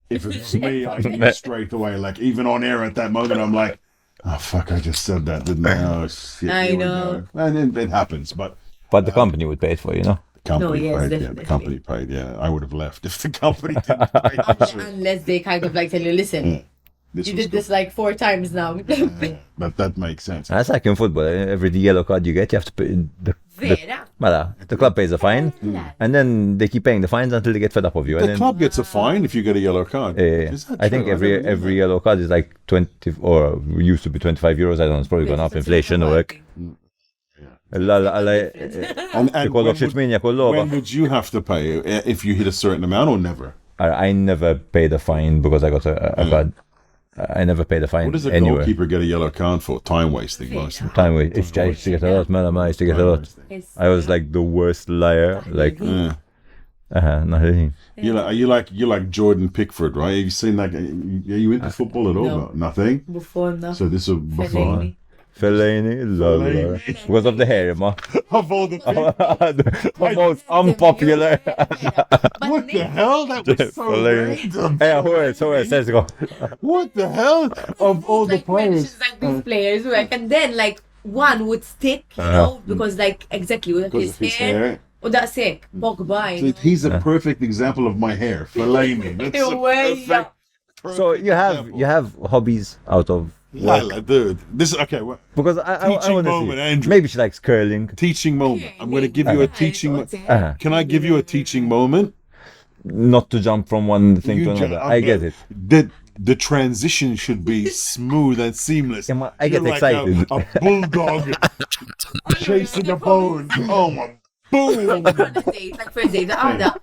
if it was me, I knew straight away. Like even on air at that moment, I'm like, oh fuck! I just said that, didn't I? Oh shit! I know. And it happens, but the company would pay it for you, know? the company yes, paid. Yeah, definitely. the company paid. Yeah, I would have left if the company didn't pay. Unless they kind of tell you, listen, This you was did this 4 times now. but that makes sense. That's like in football. Every yellow card you get, you have to pay. The club pays a fine, and then they keep paying the fines until they get fed up of you. And The then, club gets a fine if you get a yellow card. Is that I think true? don't know. every yellow card is like 20 or used to be 25 euros. I don't know. It's probably gone up. Inflation or work. And when would you have to pay if you hit a certain amount or never? I never paid a fine because I got a card. I never paid a fine What does a anywhere. goalkeeper get a yellow card for? Time wasting, mostly. Time wait. I used to get a lot, man. I used to get a lot. I was like the worst liar. Like, Yeah. not really. You like Jordan Pickford, right? Have you seen that? Are you into football at all? No. Nothing. Buffon, no. So this is before. Fellaini. Fellaini, lol. Because of the hair, ma. Of all the The most unpopular. what the hell? That was so random. Hey, who else? Let's go. What the hell? Of all the Like players. mentions, like these players work, and then like one would stick, you know, because like exactly with Because his of his hair. hair. Oh, that's it. Pogba. So he's a perfect example of my hair. Fellaini. That's a Way, yeah. perfect So you have hobbies out of work? Yeah, dude. This okay. Well, Because I Teaching want to moment, see. Andrew. Maybe she likes curling. teaching moment. I'm going to give you a teaching. Uh-huh. Can I give you a teaching moment? Not to jump from one thing You to ju- another. I'm I get gonna- it. The transition should be smooth and seamless. Yeah, man, I get You're excited. Like a bulldog chasing a bone. Oh my! Boom! On a date, like first date,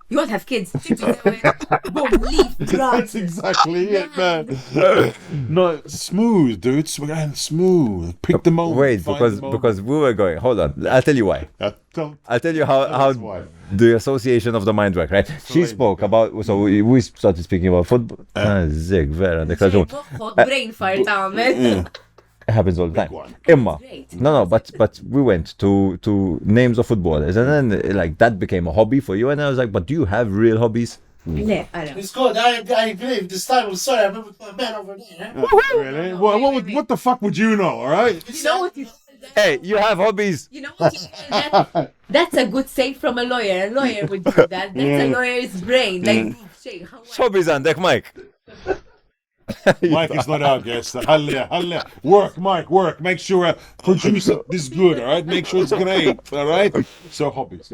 you won't have kids. Boom, leave, That's grass. exactly it, man. No, smooth, dude. Smooth. Pick the moment. Wait, find because the moment. because we were going. Hold on. I'll tell you why. Don't- I'll tell you how That's why. the association of the mind work, right? She spoke about, so we started speaking about football. Zig, vera, the cartoon. Brain fart għamel. It happens all the time. one. Imma. Great. No, but we went to names of footballers, and then like that became a hobby for you. And I was like, but do you have real hobbies? Le, ara. It's good. I agree. This time, I'm sorry. I remember my man over there. Really? What the fuck would you know? All right. You know what you call that? Hey, you have hobbies. You know what you call that? That's a good say from a lawyer. A lawyer would do that. That's a lawyer's brain. Like, Shay, how Hobbies on deck, Mike. Mike is not our guest. Halle. Work, Mike, work. Make sure produce it this good, all right? Make sure it's great, all right? So hobbies.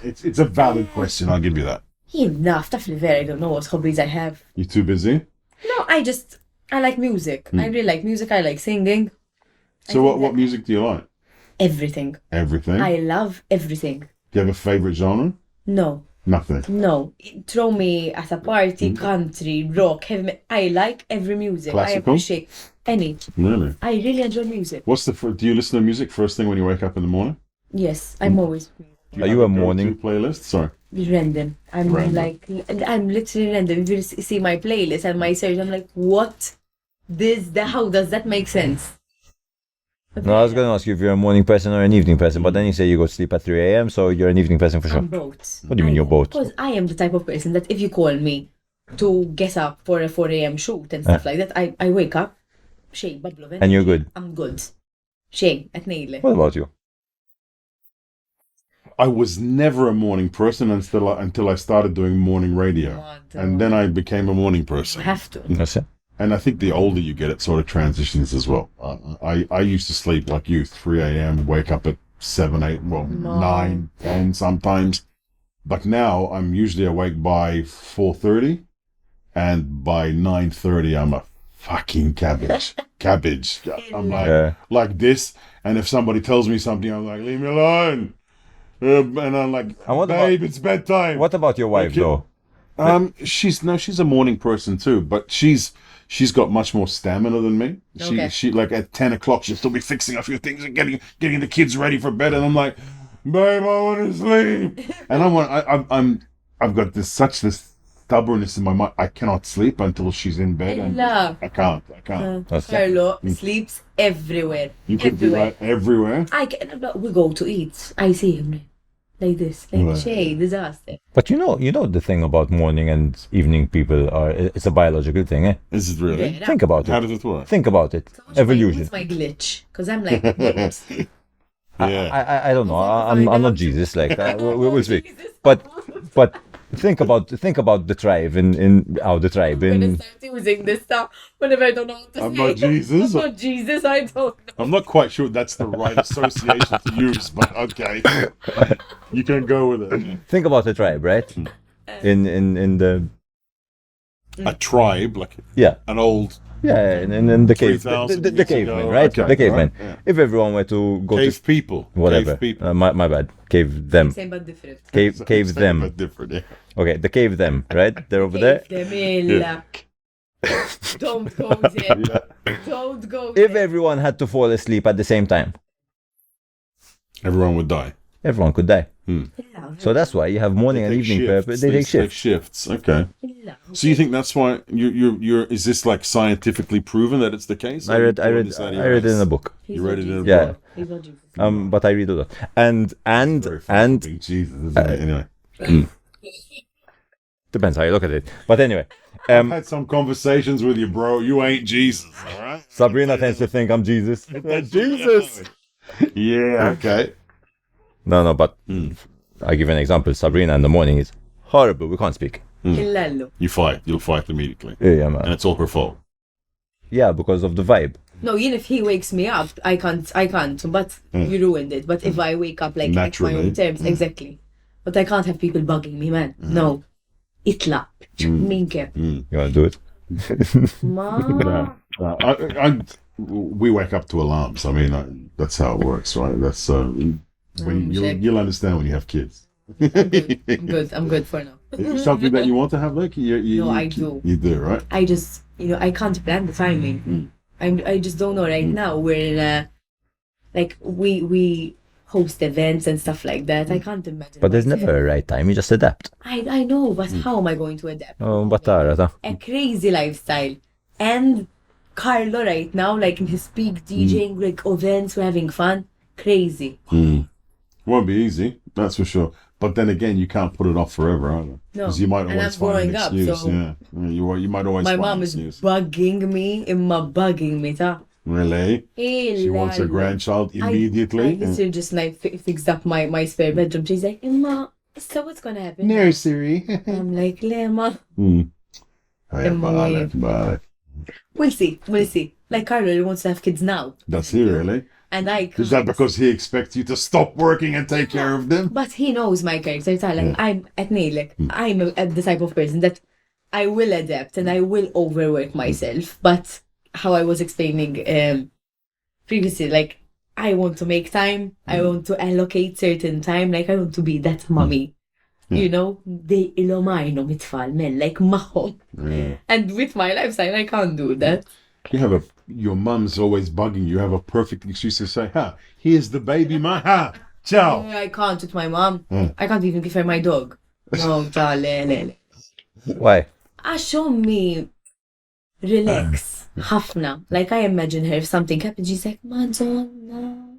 It's a valid question. I'll give you that. enough. Taf li vera, I don't know what hobbies I have. You too busy? No, I like music. I really like music. I like singing. So what music do you like? Everything. Everything. I love everything. Do you have a favorite genre? No. Nothing. No, throw me at a party, country, rock, heavy metal. I like every music. I Classical? appreciate any. Really? I really enjoy music. Do you listen to music first thing when you wake up in the morning? Yes, I'm always Do Are you have a go-to morning- playlist? Sorry. random. I'm Random. like, I'm literally random. If you see my playlist and my search, I'm like, what? How does that make sense? No, I was going to ask you if you're a morning person or an evening person, but then you say you go to sleep at 3 a.m., so you're an evening person for sure. I'm both. What do you mean you're both? Because I am the type of person that if you call me to get up for a 4 a.m. shoot and stuff like that, I wake up, Shay, bubble of And you're good. I'm good. Shay, at Neile. What about you? I was never a morning person until I started doing morning radio. And then I became a morning person. Have to. That's it. And I think the older you get, it sort of transitions as well. I used to sleep like you, 3 a.m., wake up at 7, 8, well, 9, 10 sometimes. But now I'm usually awake by 4:30, and by 9:30 I'm a fucking cabbage. I'm like this, and if somebody tells me something, I'm like, leave me alone. And I'm like, And what babe, it's bedtime. What about your wife, Okay. though? She's a morning person too, but she's got much more stamina than me. Okay. She like at 10 o'clock she'll still be fixing a few things and getting the kids ready for bed, and I'm like, babe, I want to sleep. And I've got this stubbornness in my mind. I cannot sleep until she's in bed. And Love. I can't. That's Carlo sleeps everywhere. You could be right everywhere. We go to eat. I see him like this. Like Right. Shay, disaster. But you know the thing about morning and evening people it's a biological thing, eh? Is it really? Yeah. Think about How it. does it work? Think about it. Evolution. What's my glitch? Because I'm like, Yeah. I don't know. I'm not Jesus. Like we'll see. But think about the tribe in the tribe I'm gonna in. start using this stuff whenever I don't know what to I'm say. not Jesus. I'm not Jesus, I don't know. I'm not quite sure that's the right association to use, but okay. You can go with it. Think about the tribe, right? In the A tribe, like an old in the cave, 3,000 the years cavemen, ago. right? Okay, the cavemen. right, yeah. If everyone were to go cave to people. whatever, Cave people. my bad, cave them, Same but different. cave Same them. but different, yeah. Okay, the cave them, right? They're over there. Them, Don't go there. Don't go If there. everyone had to fall asleep at the same time, Everyone would die. everyone could die. So that's why you have morning and evening purpose. They take shifts. shifts. Okay. So you think that's why you're? Is this like scientifically proven that it's the case? I read it in a book. You read it in a Yeah. book. He's not Jesus. But I read a lot. And Very fucking Jesus, isn't it? Anyway, depends how you look at it. But anyway, I've had some conversations with you, bro. You ain't Jesus, all right? Sabrina tends to think I'm Jesus. Jesus. Yeah. Okay. No, but I give an example. Sabrina in the morning is horrible. We can't speak. Illallo. You'll fight immediately, Yeah, and man. it's all her fault. Yeah, because of the vibe. No, even if he wakes me up, I can't. But you ruined it. But if I wake up like at my Naturally. own terms, exactly. But I can't have people bugging me, man. No. Itla. Minke. You want to do it? Ma. We wake up to alarms. I mean, that's how it works, right? That's when you'll understand when you have kids. I'm good for now. It's something that you want to have, like I do. You do, right? I just, I can't plan the timing. I just don't know. Right now, we're in a, like, we host events and stuff like that. I can't imagine. But there's myself. never a right time. You just adapt. I know, but how am I going to adapt? Oh, but ta. A crazy lifestyle. And Carlo right now, like in his peak DJing, like events, we're having fun. Crazy. Won't be easy, that's for sure. But then again, you can't put it off forever, either. No. Because you might And always I'm find growing an up, excuse. so- Yeah, you might always My find mom an is excuse. bugging me, ta. Really? She wants her grandchild immediately. I literally just like fixed up my spare bedroom. She's like, Emma, so what's gonna happen? Nursery. I'm like, Lema. Bye. We'll see. Like Carlo really wants to have kids now. Does he really? And I can't. Is that because he expects you to stop working and take care of them? But he knows my character. It's like I'm at me, like I'm the type of person that I will adapt and I will overwork myself. But how I was explaining previously, like I want to make time. I want to allocate certain time. Like I want to be that mommy. You know, they ilomajno mitfall men, like mahom. And with my lifestyle, I can't do that. You have your mum's always bugging you. You have a perfect excuse to say, "Ha, here's the baby, ma. Ha, ciao." I can't with my mom. I can't even give her my dog. No, le. Why? Show me relax. Hafna. Like I imagine her if something happened, she's like, Madonna.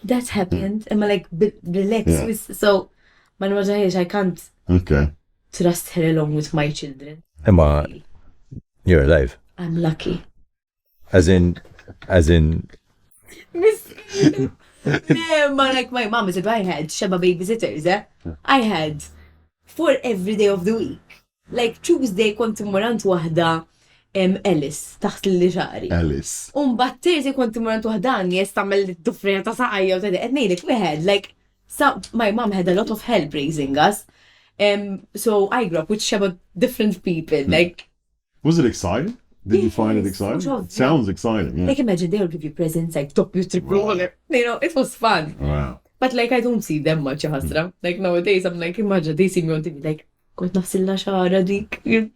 That happened. And I'm like, relax. So, I can't Okay. trust her along with my children. Emma, you're alive. I'm lucky. As in, Miskin. No, like my mom said, I had Shaba babysitters, I had 4 every day of the week. Like Tuesday kont immorant waħda Ellis taħt li xari. Alice. Bat Thursday kont immorant waħda Agnes tagħmel id-dufrija ta' saqajja u tgħid ngħidlek we had like my mom had a lot of help raising us. So I grew up with Shaba different people. Like Was it exciting? Did you find it Yes, exciting? sort of, It sounds exciting. Yeah. like imagine they will give you presents like top you triple. You know, it was fun. Wow. But like I don't see them much ħasra. Like nowadays I'm like imagine they see me on TV like kont nafsilna xara dik.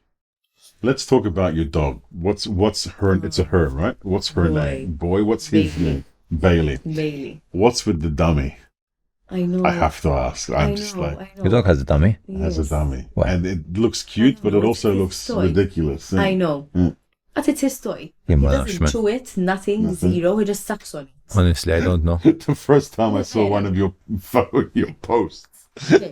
Let's talk about your dog. What's her? It's a her, right? What's her Boy. name? Boy. What's his Bailey. name? Bailey. Bailey. What's with the dummy? I know. I have to ask. I'm just like, your dog has a dummy. has a dummy, Why? and it looks cute, but it know, also it's looks his toy. ridiculous. I know. Mm. But it's his toy. Yeah, He man, doesn't man. chew it, nothing, zero. He just sucks on it. Honestly, I don't know. The first time I saw one of your posts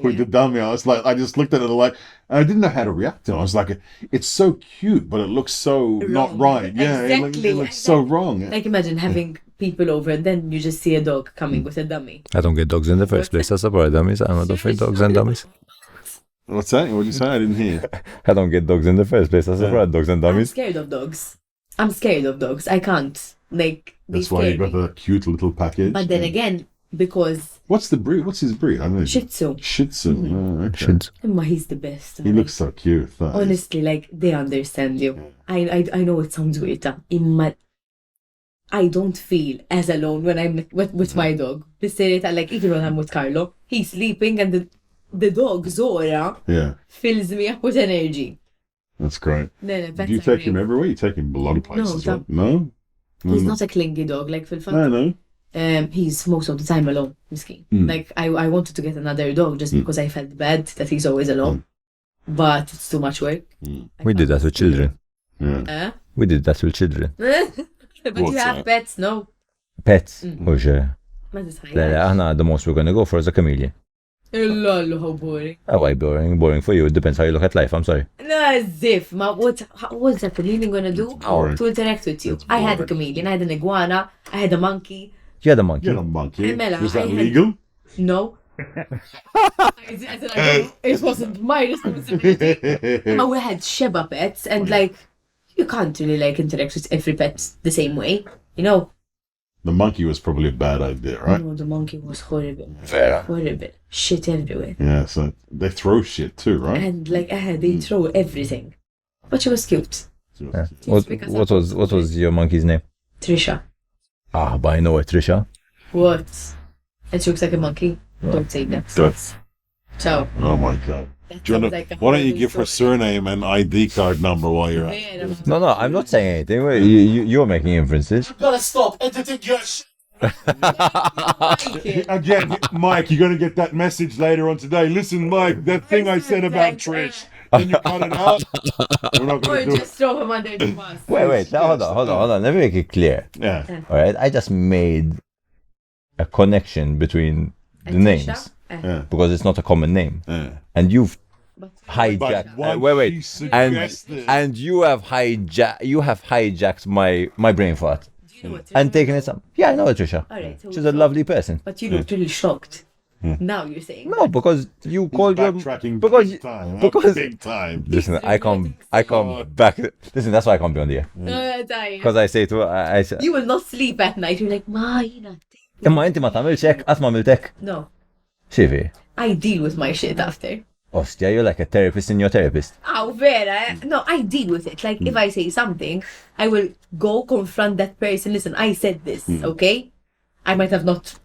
with the dummy, I was like, I just looked at it like, I didn't know how to react to it. I was like, it's so cute, but it looks so not Wrong. right. Yeah, Exactly. it looks so wrong. Like imagine having people over and then you just see a dog coming with a dummy. I don't get dogs in the first place. That's about dummies. I'm not afraid of dogs and dummies. What's that? What did you say? I didn't hear. I don't get dogs in the first place. That's about dogs and I'm dummies. scared of dogs. I can't. Like they That's why you scare got me. the cute little package. But then again, because What's the breed? What's his breed? I don't know. Shih Tzu. Shih Tzu. Oh, okay. Should. He's the best. He looks so cute. That is. honestly like they understand you. I know it sounds weird. I don't feel as alone when I'm with my dog. Bisserita, like even when I'm with Carlo, he's sleeping and the dog Zora Yeah. fills me up with energy. That's great. No, Do you take him everywhere? You take him a lot of places, No, right? No? He's not a clingy dog, like fil-fatt. No. He's most of the time alone, miskin. Like, I wanted to get another dog just because I felt bad that he's always alone. But it's too much work. We did that with children. Yeah. We did that with children. But What's you have that? pets, no? Pets. Mhux. Ma tisħajja. Aħna the most we're gonna go for is a chameleon. Lollu, how boring. Oh, why boring? Boring for you. It depends how you look at life. I'm sorry. No, zif. What's that chameleon gonna do? boring. To interact with you. I had a chameleon, I had an iguana, I had a monkey. You had a monkey. You're a monkey. Mela, Was that I had- legal? No. It wasn't my responsibility. But we had Sheba pets, and like, you can't really like interact with every pet the same way, you know? The monkey was probably a bad idea, right? No, the monkey was horrible. Vera. Horrible. Shit everywhere. Yeah, so they throw shit too, right? And like, they throw everything. But she was cute. Yeah. What was your monkey's name? Trisha. Ah, but I know it, Trisha. What? And she looks like a monkey. Don't say that. That's, Ciao. oh my God. That Do you sounds wanna- like a why don't you horrible give her story. surname and ID card number while you're at Yeah, No, I'm not saying anything. You're making inferences. Gotta stop editing your shit. Again, Mike, you're going to get that message later on today. Listen, Mike, that thing I said about Trish, can you cut it out? We're not Or going to do it. just throw him under the bus. Wait. Now, hold on. Let me make it clear. Yeah. All right. I just made a connection between the And names Trisha? Yeah. because it's not a common name, Yeah. and you've But hijacked. But Wait. she suggested- And you have hijacked my brain fart do you know what and Trisha taken it was? some. Yeah, I know Trisha. Alright, so She's a lovely person. But you looked really shocked. Now you're saying. No, because you called your Backtracking because big time. because- Big time. listen, I come back. Listen, that's why I can't be on the air because I say to I say, You will not sleep at night. You're like, ma, you know. imma inti ma tagħmilx hekk, qatt ma għamiltek. No. Xifi. I deal with my shit after. Ostja, you're like a therapist in your therapist. Oh, Vera. No, I deal with it. Like, if I say something, I will go confront that person. Listen, I said this, okay? I might have not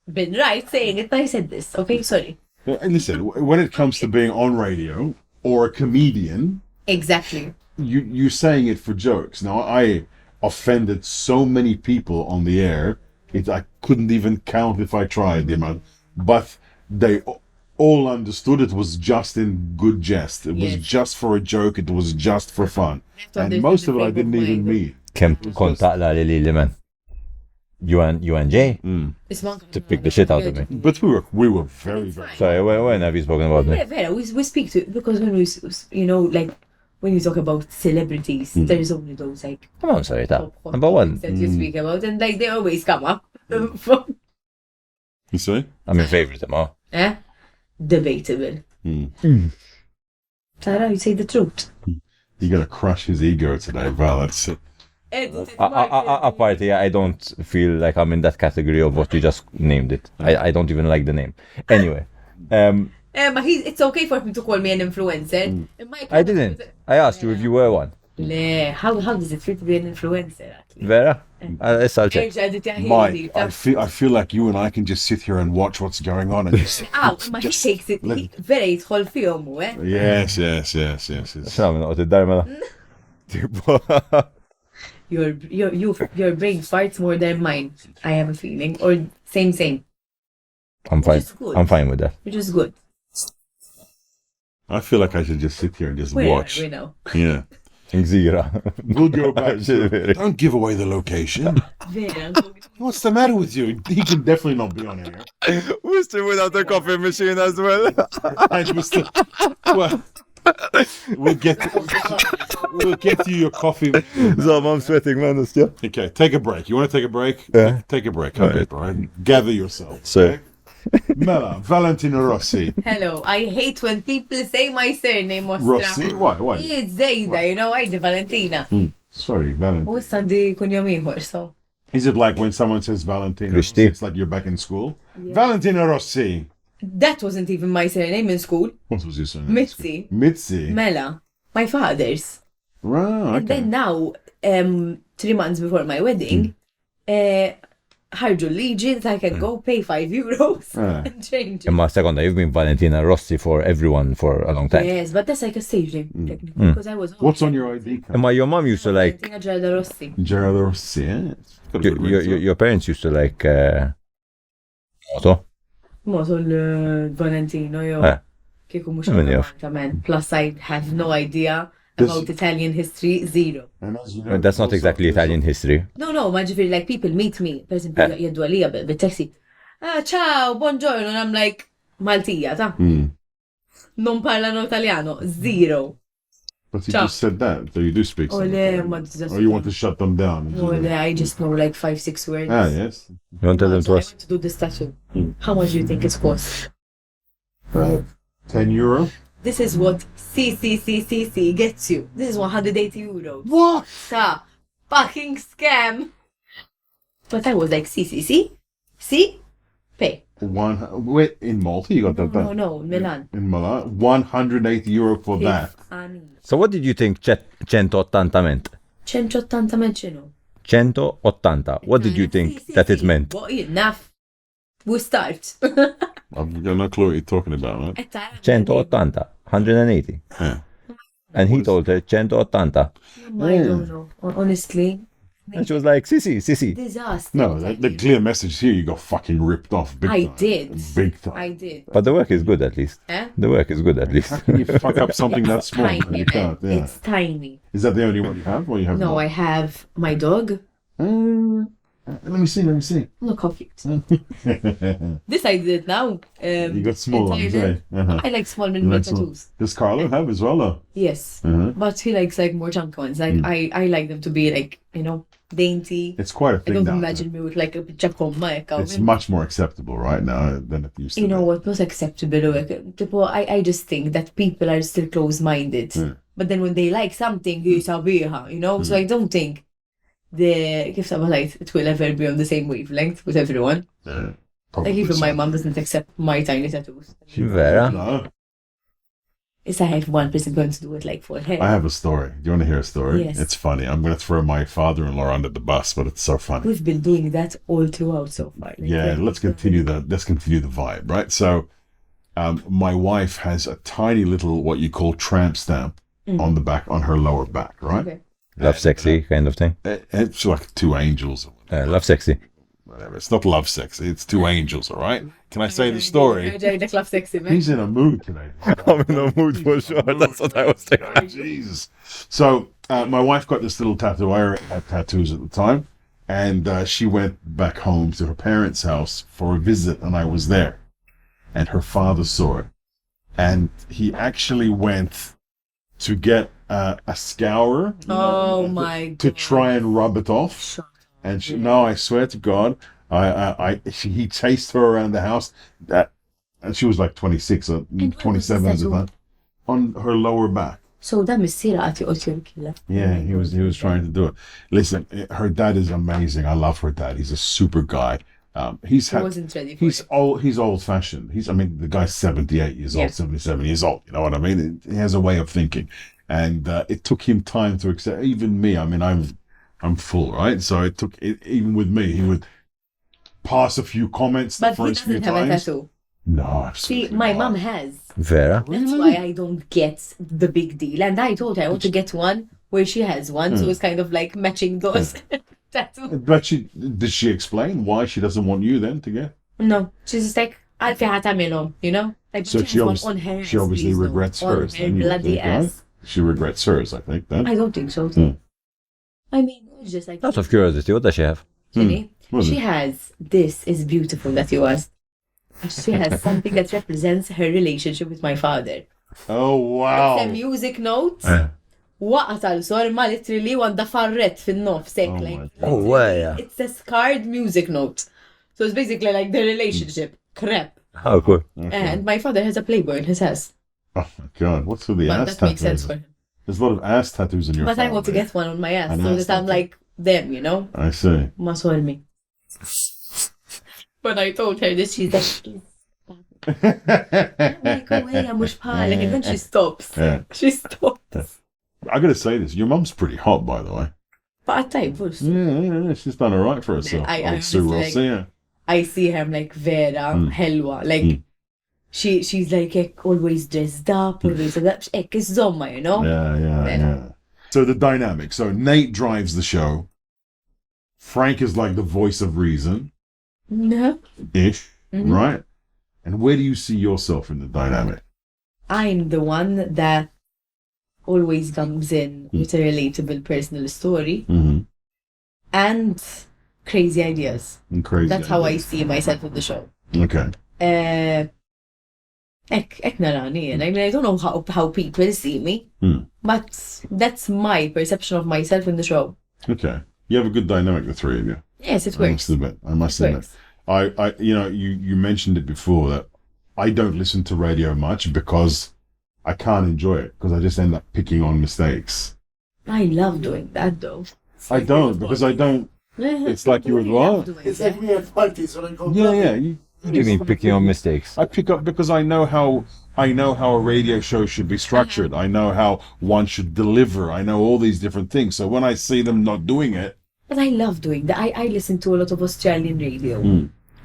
been right saying it, but I said this, okay? Sorry. Well, and listen, when it comes to being on radio or a comedian, Exactly. you're saying it for jokes. Now, I offended so many people on the air, I couldn't even count if I tried the amount. But they all understood it was just in good jest. It was Yes. just for a joke. It was just for fun. to And understand most the of it I frame didn't of even mind. mean. Kem kont taqla li man. You and Jay to pick the shit out of me. But we were very, very. Sorry, when have you spoken about Yeah, me? Vera, we speak to, because when we, you know, like, when you talk about celebrities, there's only those, like, Come on, sorry, ta. top hot Number one. topics that you speak about, and, like, they always come up. You see? I'm in favour of them all. Debatable. Tara, you say the truth. You're going to crush his ego today, Val. That's it. Apparently, I don't feel like I'm in that category of what you just named it. I don't even like the name. Anyway, It's okay for him to call me an influencer. I didn't. I asked you if you were one. How does it feel to be an influencer? Vera? I'll check. Mike, I feel like you and I can just sit here and watch what's going on and just. Ma he takes it. Vera jidħol fihom, Yes. X'na minn qod id-dar Your brain farts more than mine, I have a feeling. Or same. I'm fine. Which is good. I'm fine with that. Which is good. I feel like I should just sit here and just Where watch. are we now? Yeah. Gżira. We'll go back. Don't give away the location. Vera. What's the matter with you? He can definitely not be on here. Mr. without a coffee machine as well. And well, we'll get you your coffee. So I'm sweating, man. Yeah. Okay, take a break. You want to take a break? Yeah. Take a break. All Okay, right. Gather yourself. So- Mela, Valentina Rossi. Hello. I hate when people say my surname, Mostra. Rossi? Why? It's Zayda, you know, I di Valentina. Sorry, Valentina. U standi kun jom ieħor, so. Is it like when someone says Valentina? Christy. It's like you're back in school? Valentina Rossi. That wasn't even my surname in school. What was your surname? Mitzi. Mitzi. Mela. My father's. Right, And then okay. now, 3 months before my wedding, ħarġu liġi that I can go pay €5 and change it. Imma seconda, you've been Valentina Rossi for everyone for a long time. Yes, but that's like a stage name, technically, because I was... What's on your ID card? Imma your mom used to like, Valentina Rossi. Gerald Rossi, yeah. It's got a good ring to it. your parents used to like, moto. Moto l-Valentino, jo. Kieku mux apartament. Plus, I have no idea about Italian history, zero. And as you know, That's not exactly Italian history. No, ma ġifiri, like, people meet me, per esempio, jaddu għalija bil-taxi. Ciao, buongiorno, and I'm like, Maltija, ta? Non parlano italiano, zero. But you just said that, so you do speak something. Or you want to shut them down. I just know like 5-6 words. Yes. You want to tell them to I us? want to do this tattoo. How much do you think it costs? €10? This is what CCCCC gets you. This is €180. What? Fucking scam. But I was like, C, pay. Wait, in Malta you got that done? No, Milan. In Milan? €180 for that. So what did you think 180 meant? 180 meċinu. 180. What did you think that it meant? What enough? We start. I've got no clue what you're talking about, right? 180. 180. Yeah. And he told her 180. I don't know. Honestly. And she was like, Sisi. Disaster. No, the clear message here, you got fucking ripped off big time. Big time. I did. But the work is good at least. The work is good at least. How can you fuck up something that small? Tiny, You can't, yeah. It's tiny. Is that the only one you have? Or you have No, more? I have my dog. Let me see. Look how cute. This I did now. You got small ones, eh? I like small You mini like small. tattoos. Does Carlo have as well, though? Yes. But he likes like more chunky ones. Like I like them to be like, dainty. It's quite a I thing don't now. imagine me with like a chacomma. It's much more acceptable right now than it used to You be. know what? Not acceptable. I just think that people are still close-minded. But then when they like something, sabiha, So I don't think it will ever be on the same wavelength with everyone. Yeah, Like even my mom doesn't accept my tiny tattoos. Vera? No. Is I have one person going to do it like for her. I have a story. Do you want to hear a story? Yes. It's funny. I'm going to throw my father-in-law under the bus, but it's so funny. We've been doing that all throughout so far. Yeah, let's continue the vibe, right? So, my wife has a tiny little what you call tramp stamp on the back, on her lower back, right? Okay. Love sexy kind of thing. It's like two angels. Love sexy. Whatever. It's not love sexy. It's two angels, all right? Can I say the story? He's in a mood today. I'm in a mood for sure. That's what I was thinking. Oh, Jesus. So, my wife got this little tattooer, had tattoos at the time, and she went back home to her parents' house for a visit, and I was there. And her father saw it. And he actually went to get a scourer to try and rub it off. And I swear to God, he chased her around the house. And she was like 26 or 27 at the time, on her lower back. So that missira Yeah, he was trying to do it. Listen, her dad is amazing. I love her dad. He's a super guy. He wasn't ready for it. He's old fashioned. The guy's 78 years old, 77 years old. You know what I mean? He has a way of thinking. And it took him time to accept, even me. I'm full, right? So it took, even with me, he would pass a few comments the first few times. But he doesn't have a tattoo. No, absolutely. See, my mom has. Vera? That's why I don't get the big deal. And I told her I want to get one where she has one. So it's kind of like matching those tattoos. But did she explain why she doesn't want you then to get? No, she's just like, Like, so she obviously regrets hers. On her bloody ass. She regrets hers, I think. Then. I don't think so. It's just like... Out of curiosity, what does she have? She has, this is beautiful that you asked. She has something that represents her relationship with my father. Oh, wow. It's a music note. Waqqa tal-sorma literally għandha farret fin-nofs. Oh, wow. It's a scarred music note. So it's basically like the relationship. Crap. Oh, cool. Okay. And my father has a Playboy in his house. Oh, my God. What's with the But ass that makes tattoos? sense for him. There's a lot of ass tattoos in your But I family. want to get one on my ass. An So ass that I'm tattoo. like them, I see. Ma sormi. When I told her this, she's like, like, oh, hey, mux bħalek. And then she stops. Yeah. She stops. I gotta say this. Your mum's pretty hot, by the way. But type also. Yeah, she's done all right for herself. I Sue was Rossi, yeah. I see her like vera, helwa. Like she's like always dressed up, always ek zomma, you know? Yeah. So the dynamic. So Nate drives the show. Frank is like the voice of reason, No. ish, right? And where do you see yourself in the dynamic? I'm the one that always comes in with a relatable personal story and crazy ideas. And crazy. That's how I ideas. see myself in the show. Okay. Ek narani. And I mean, I don't know how people see me, but that's my perception of myself in the show. Okay. You have a good dynamic, the three of you. Yes, it I works. must admit. I you mentioned it before that I don't listen to radio much because I can't enjoy it because I just end up picking on mistakes. I love doing that though. I don't because I don't. It's like you as well. It's like me at parties when I go. Yeah. What do you mean picking on mistakes? I pick up because I know how a radio show should be structured. I know how one should deliver. I know all these different things. So when I see them not doing it, But I love doing that. I listen to a lot of Australian radio.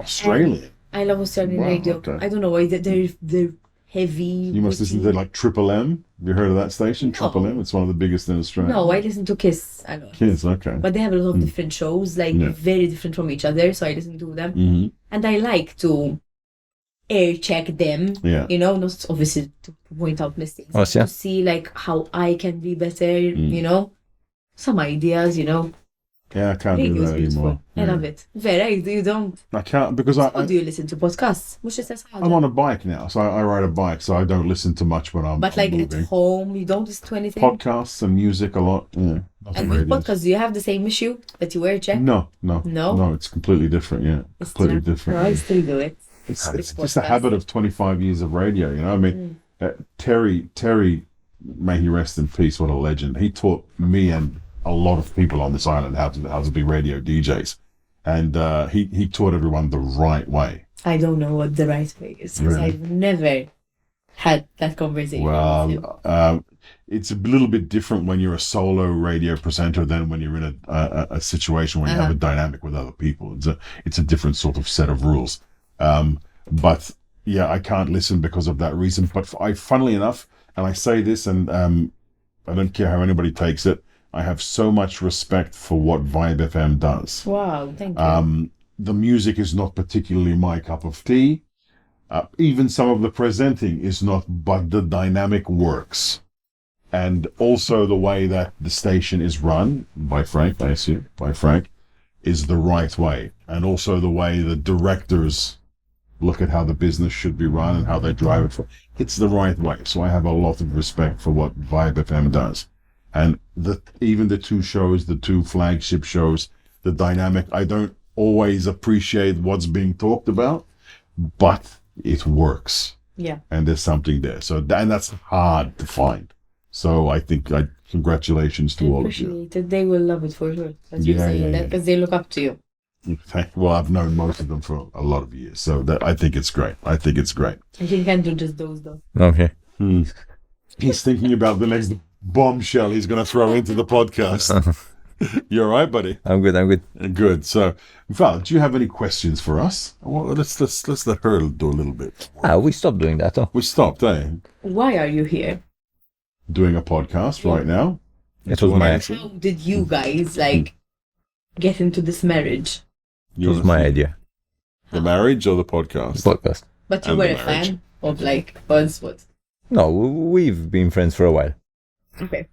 Australian. I love Australian Wow, radio. okay. I don't know why they're heavy. You must listen to like Triple M. Have you heard of that station? No. Triple M. It's one of the biggest in Australia. No, I listen to Kiss a lot. Kids. Okay. But they have a lot of different shows, like Yeah. very different from each other, so I listen to them. And I like to air check them, Yeah. you know, not obviously to point out mistakes, Oh, but yeah. to see like how I can be better, you know, some ideas, you know. Yeah, I can't do Radio is that beautiful. anymore. I love it. Vera, you don't. I can't because How do you listen to podcasts? Mux istess ħaġa. I'm on a bike now, so I ride a bike, so I don't listen to much when I'm But like moving. at home, you don't listen to anything. Podcasts and music a lot. Yeah. Nothing And with radio. podcasts, do you have the same issue that you were check? No. No? It's completely different. Yeah, It's completely still- different. No, I still do it. It's With just a podcasts. habit of 25 years of radio. You know, I mean, Terry, may he rest in peace. What a legend. He taught me and a lot of people on this island how to be radio DJs, and he taught everyone the right way. I don't know what the right way is because Really? I've never had that conversation. with him. Well, it's a little bit different when you're a solo radio presenter than when you're in a situation where you have a dynamic with other people. It's a different sort of set of rules. But yeah, I can't listen because of that reason. But funnily enough, and I say this, and I don't care how anybody takes it, I have so much respect for what Vibe FM does. Wow, thank you. The music is not particularly my cup of tea. Even some of the presenting is not, but the dynamic works. And also the way that the station is run by Frank, I assume, is the right way. And also the way the directors look at how the business should be run and how they drive it. It's the right way. So I have a lot of respect for what Vibe FM does. And even the two shows, the two flagship shows, the dynamic, I don't always appreciate what's being talked about, but it works. Yeah. And there's something there. So, and that's hard to find. So I think congratulations to all of you. Appreciate it. They will love it for sure. As you're Yeah, saying yeah, that yeah. because they look up to you. Well, I've known most of them for a lot of years. So I think it's great. I think Andrew just those though. Okay. He's thinking about the next bombshell he's going to throw into the podcast. You all right, buddy? I'm good. Good. So, Val, do you have any questions for us? Well, let's let her do a little bit. We stopped doing that, oh. We stopped, Why are you here? doing a podcast right now. It was my How did you guys like get into this marriage? It was my idea. The marriage or the podcast? Podcast. But you And were the a marriage. fan of like Buzzwood. No, we've been friends for a while. Okay.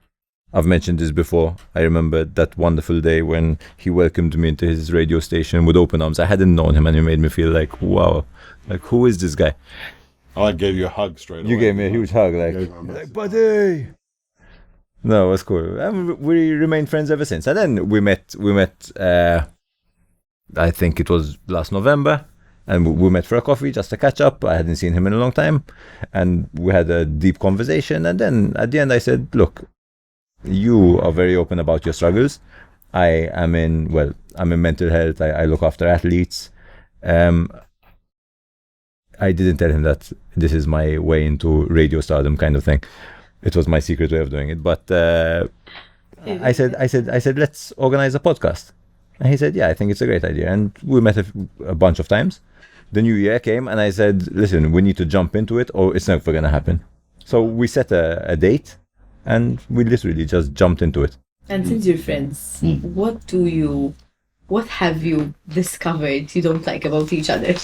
I've mentioned this before. I remember that wonderful day when he welcomed me into his radio station with open arms. I hadn't known him and he made me feel like, wow, like who is this guy? I gave you a hug straight away. You gave me a huge hug, Gave him a massive buddy. No, it was cool. And we remained friends ever since. And then we met. I think it was last November, and we met for a coffee just to catch up. I hadn't seen him in a long time, and we had a deep conversation. And then at the end, I said, "Look, you are very open about your struggles. I'm in mental health. I look after athletes. I didn't tell him that this is my way into radio stardom kind of thing. It was my secret way of doing it. But I said, let's organize a podcast. And he said, yeah, I think it's a great idea. And we met a bunch of times. The new year came and I said, listen, we need to jump into it or it's never going to happen. So we set a date and we literally just jumped into it. And since you're friends, what have you discovered you don't like about each other?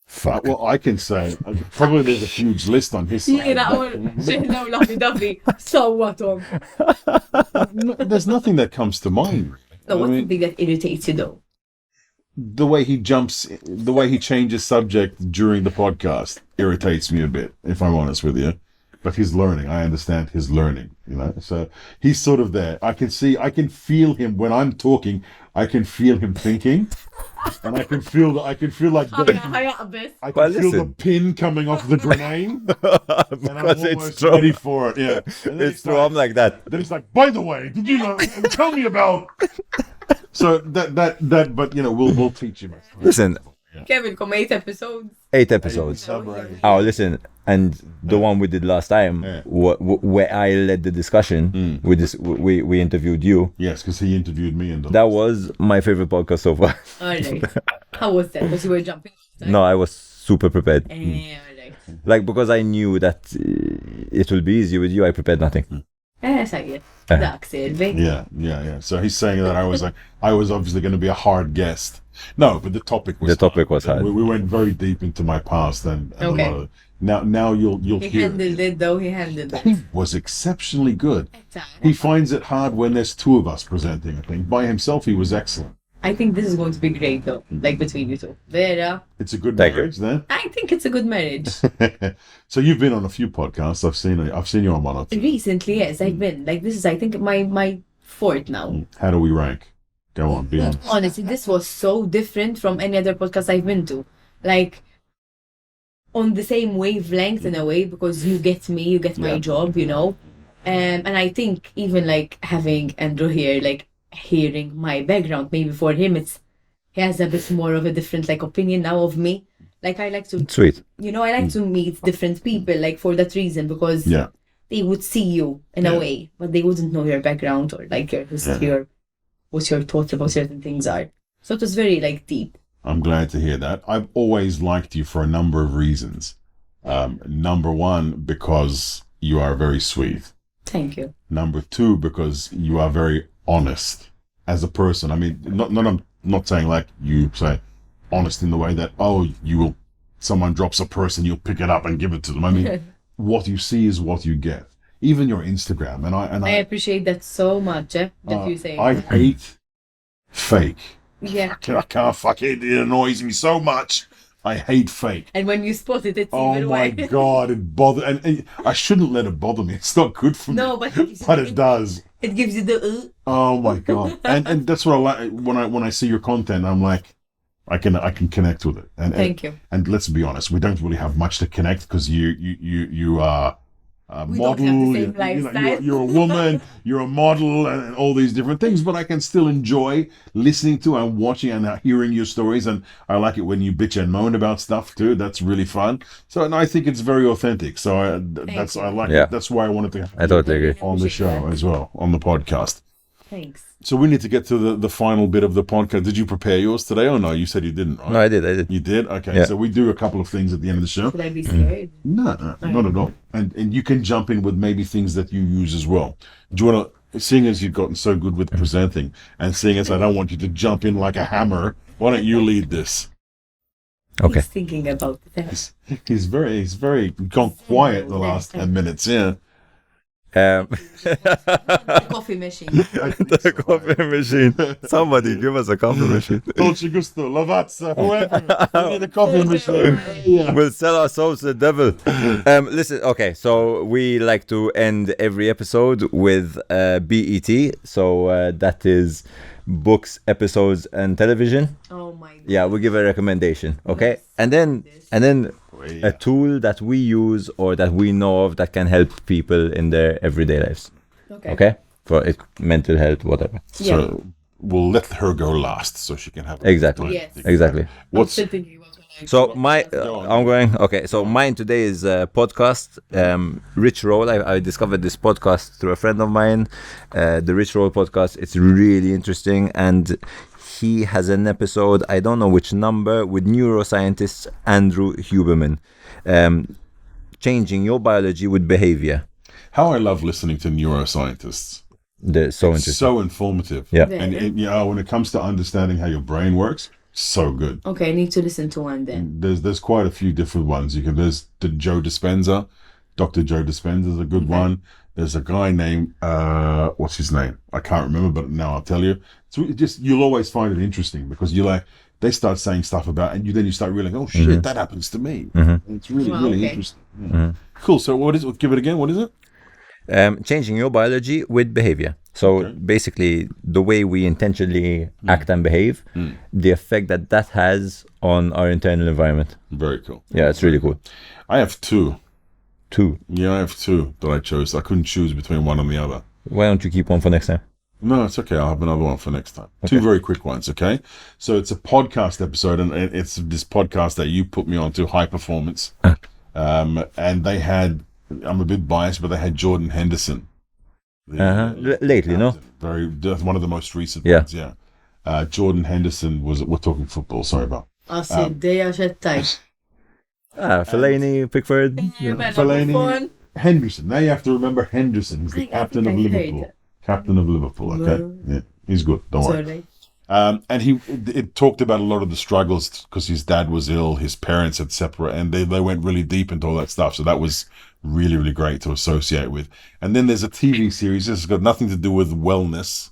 Fuck. Well, I can say probably there's a huge list on his side. So what, Tom? There's nothing that comes to mind. No, what's something that irritates you though? The way he changes subject during the podcast irritates me a bit, if I'm honest with you. But he's learning. I understand his learning, So he's sort of there. I can feel him when I'm talking. I can feel him thinking, and I can feel like I can feel the pin coming off the grenade. And I'm almost ready for it. Yeah, It's true. I'm like that. Then it's like, by the way, did you know? Tell me about. So that, but we'll teach you. Listen, Kevin, come 8 episodes. 8 episodes. Oh, listen, and the one we did last time, where I led the discussion, we interviewed you. Yes, because he interviewed me, and that was my favorite podcast so far. Alright. How was that? Because you were jumping. No, I was super prepared. Alright. Like, because I knew that it will be easy with you, I prepared nothing. Säkert. Dagsel. Yeah. So he's saying that I was obviously going to be a hard guest. No, but the topic was hard. We went very deep into my past and a lot of, now you'll He hear handled it though. He handled it. He was exceptionally good. He finds it hard when there's two of us presenting. I think by himself he was excellent. I think this is going to be great though, like between you two. Vera. It's a good marriage then. I think it's a good marriage. So you've been on a few podcasts. I've seen you on one or two. Recently, yes, I've been. Like this is, I think, my fourth now. How do we rank? Go on, be honest. Honestly, this was so different from any other podcast I've been to. Like, on the same wavelength in a way, because you get me, you get my job, And I think even like having Andrew here, like hearing my background, maybe for him, he has a bit more of a different like opinion now of me. Like I like to, sweet. I like to meet different people, like for that reason, because they would see you in a way, but they wouldn't know your background or like your history or what your thoughts about certain things are. So it was very like deep. I'm glad to hear that. I've always liked you for a number of reasons. Number one, because you are very sweet. Thank you. Number two, because you are very honest as a person. I mean, I'm not saying like you say honest in the way that, someone drops a purse and you'll pick it up and give it to them. I mean, what you see is what you get. Even your Instagram. And I appreciate that so much, that you say. I hate fake. Yeah. I can't fuck it. It annoys me so much. I hate fake. And when you spot it, it's oh even my worse. God, it bothers. And I shouldn't let it bother me. It's not good for me. No, but it does. It gives you the. Oh my God, and that's what I like when I see your content. I'm like, I can connect with it. And thank you. And let's be honest, we don't really have much to connect because you are. Model, you're a woman, you're a model, and all these different things. But I can still enjoy listening to and watching and hearing your stories, and I like it when you bitch and moan about stuff too. That's really fun. So, and I think it's very authentic. So I like it. That's why I wanted to. I totally agree on the show as well, on the podcast. Thanks. So we need to get to the final bit of the podcast. Did you prepare yours today or no? You said you didn't, right? No, I did. You did? Okay. Yeah. So we do a couple of things at the end of the show. Should I be scared? No, not at all. And you can jump in with maybe things that you use as well. Do you want to, seeing as you've gotten so good with presenting and seeing as I don't want you to jump in like a hammer, why don't you lead this? Okay. He's thinking about it. He's very gone quiet the last 10 minutes, yeah. The coffee machine. The coffee machine. Somebody give us a coffee machine. Dolce Gusto, Lavazza, whoever. We need a coffee machine. Yeah. We'll sell our souls to the devil. Listen, okay, so we like to end every episode with BET. So that is books, episodes, and television. Oh my God. Yeah, we give a recommendation, okay? And then a tool that we use or that we know of that can help people in their everyday lives. Okay? For mental health, whatever. Yeah. So we'll let her go last so she can have Exactly. Yes. Exactly. What's I'm still thinking about what So my, Go on. I'm going. Okay, so mine today is a podcast. Rich Roll. I discovered this podcast through a friend of mine. The Rich Roll podcast. It's really interesting, and he has an episode. I don't know which number with neuroscientist Andrew Huberman. Changing your biology with behavior. How I love listening to neuroscientists. They're so interesting. So informative. Yeah. And when it comes to understanding how your brain works, so good. Okay, I need to listen to one then. There's quite a few different ones. There's the Joe Dispenza. Dr. Joe Dispenza is a good one. There's a guy named what's his name? I can't remember, but now I'll tell you. So you'll always find it interesting because they start saying stuff about, and then you start realizing, oh shit, that happens to me. It's really interesting. Yeah. Cool. So what is it? Give it again. What is it? Changing your biology with behavior. So basically, the way we intentionally act and behave, the effect that has on our internal environment. Very cool. Yeah, it's really cool. I have two. Two. Yeah, I have two that I chose. I couldn't choose between one and the other. Why don't you keep one for next time? No, it's okay. I'll have another one for next time. Two very quick ones, okay? So it's a podcast episode, and it's this podcast that you put me onto, High Performance. And they had, I'm a bit biased, but they had Jordan Henderson. Lately, no? That's one of the most recent ones, yeah. Jordan Henderson we're talking football, sorry about. Għasiddeja xettaj. Fellaini, Pickford. Fellaini, Henderson. Now you have to remember Henderson. He's the captain of Liverpool. Captain of Liverpool, okay? Yeah, he's good, don't worry. And it talked about a lot of the struggles because his dad was ill, his parents had separated, and they went really deep into all that stuff. So that was really, really great to associate with. And then there's a TV series. This has got nothing to do with wellness.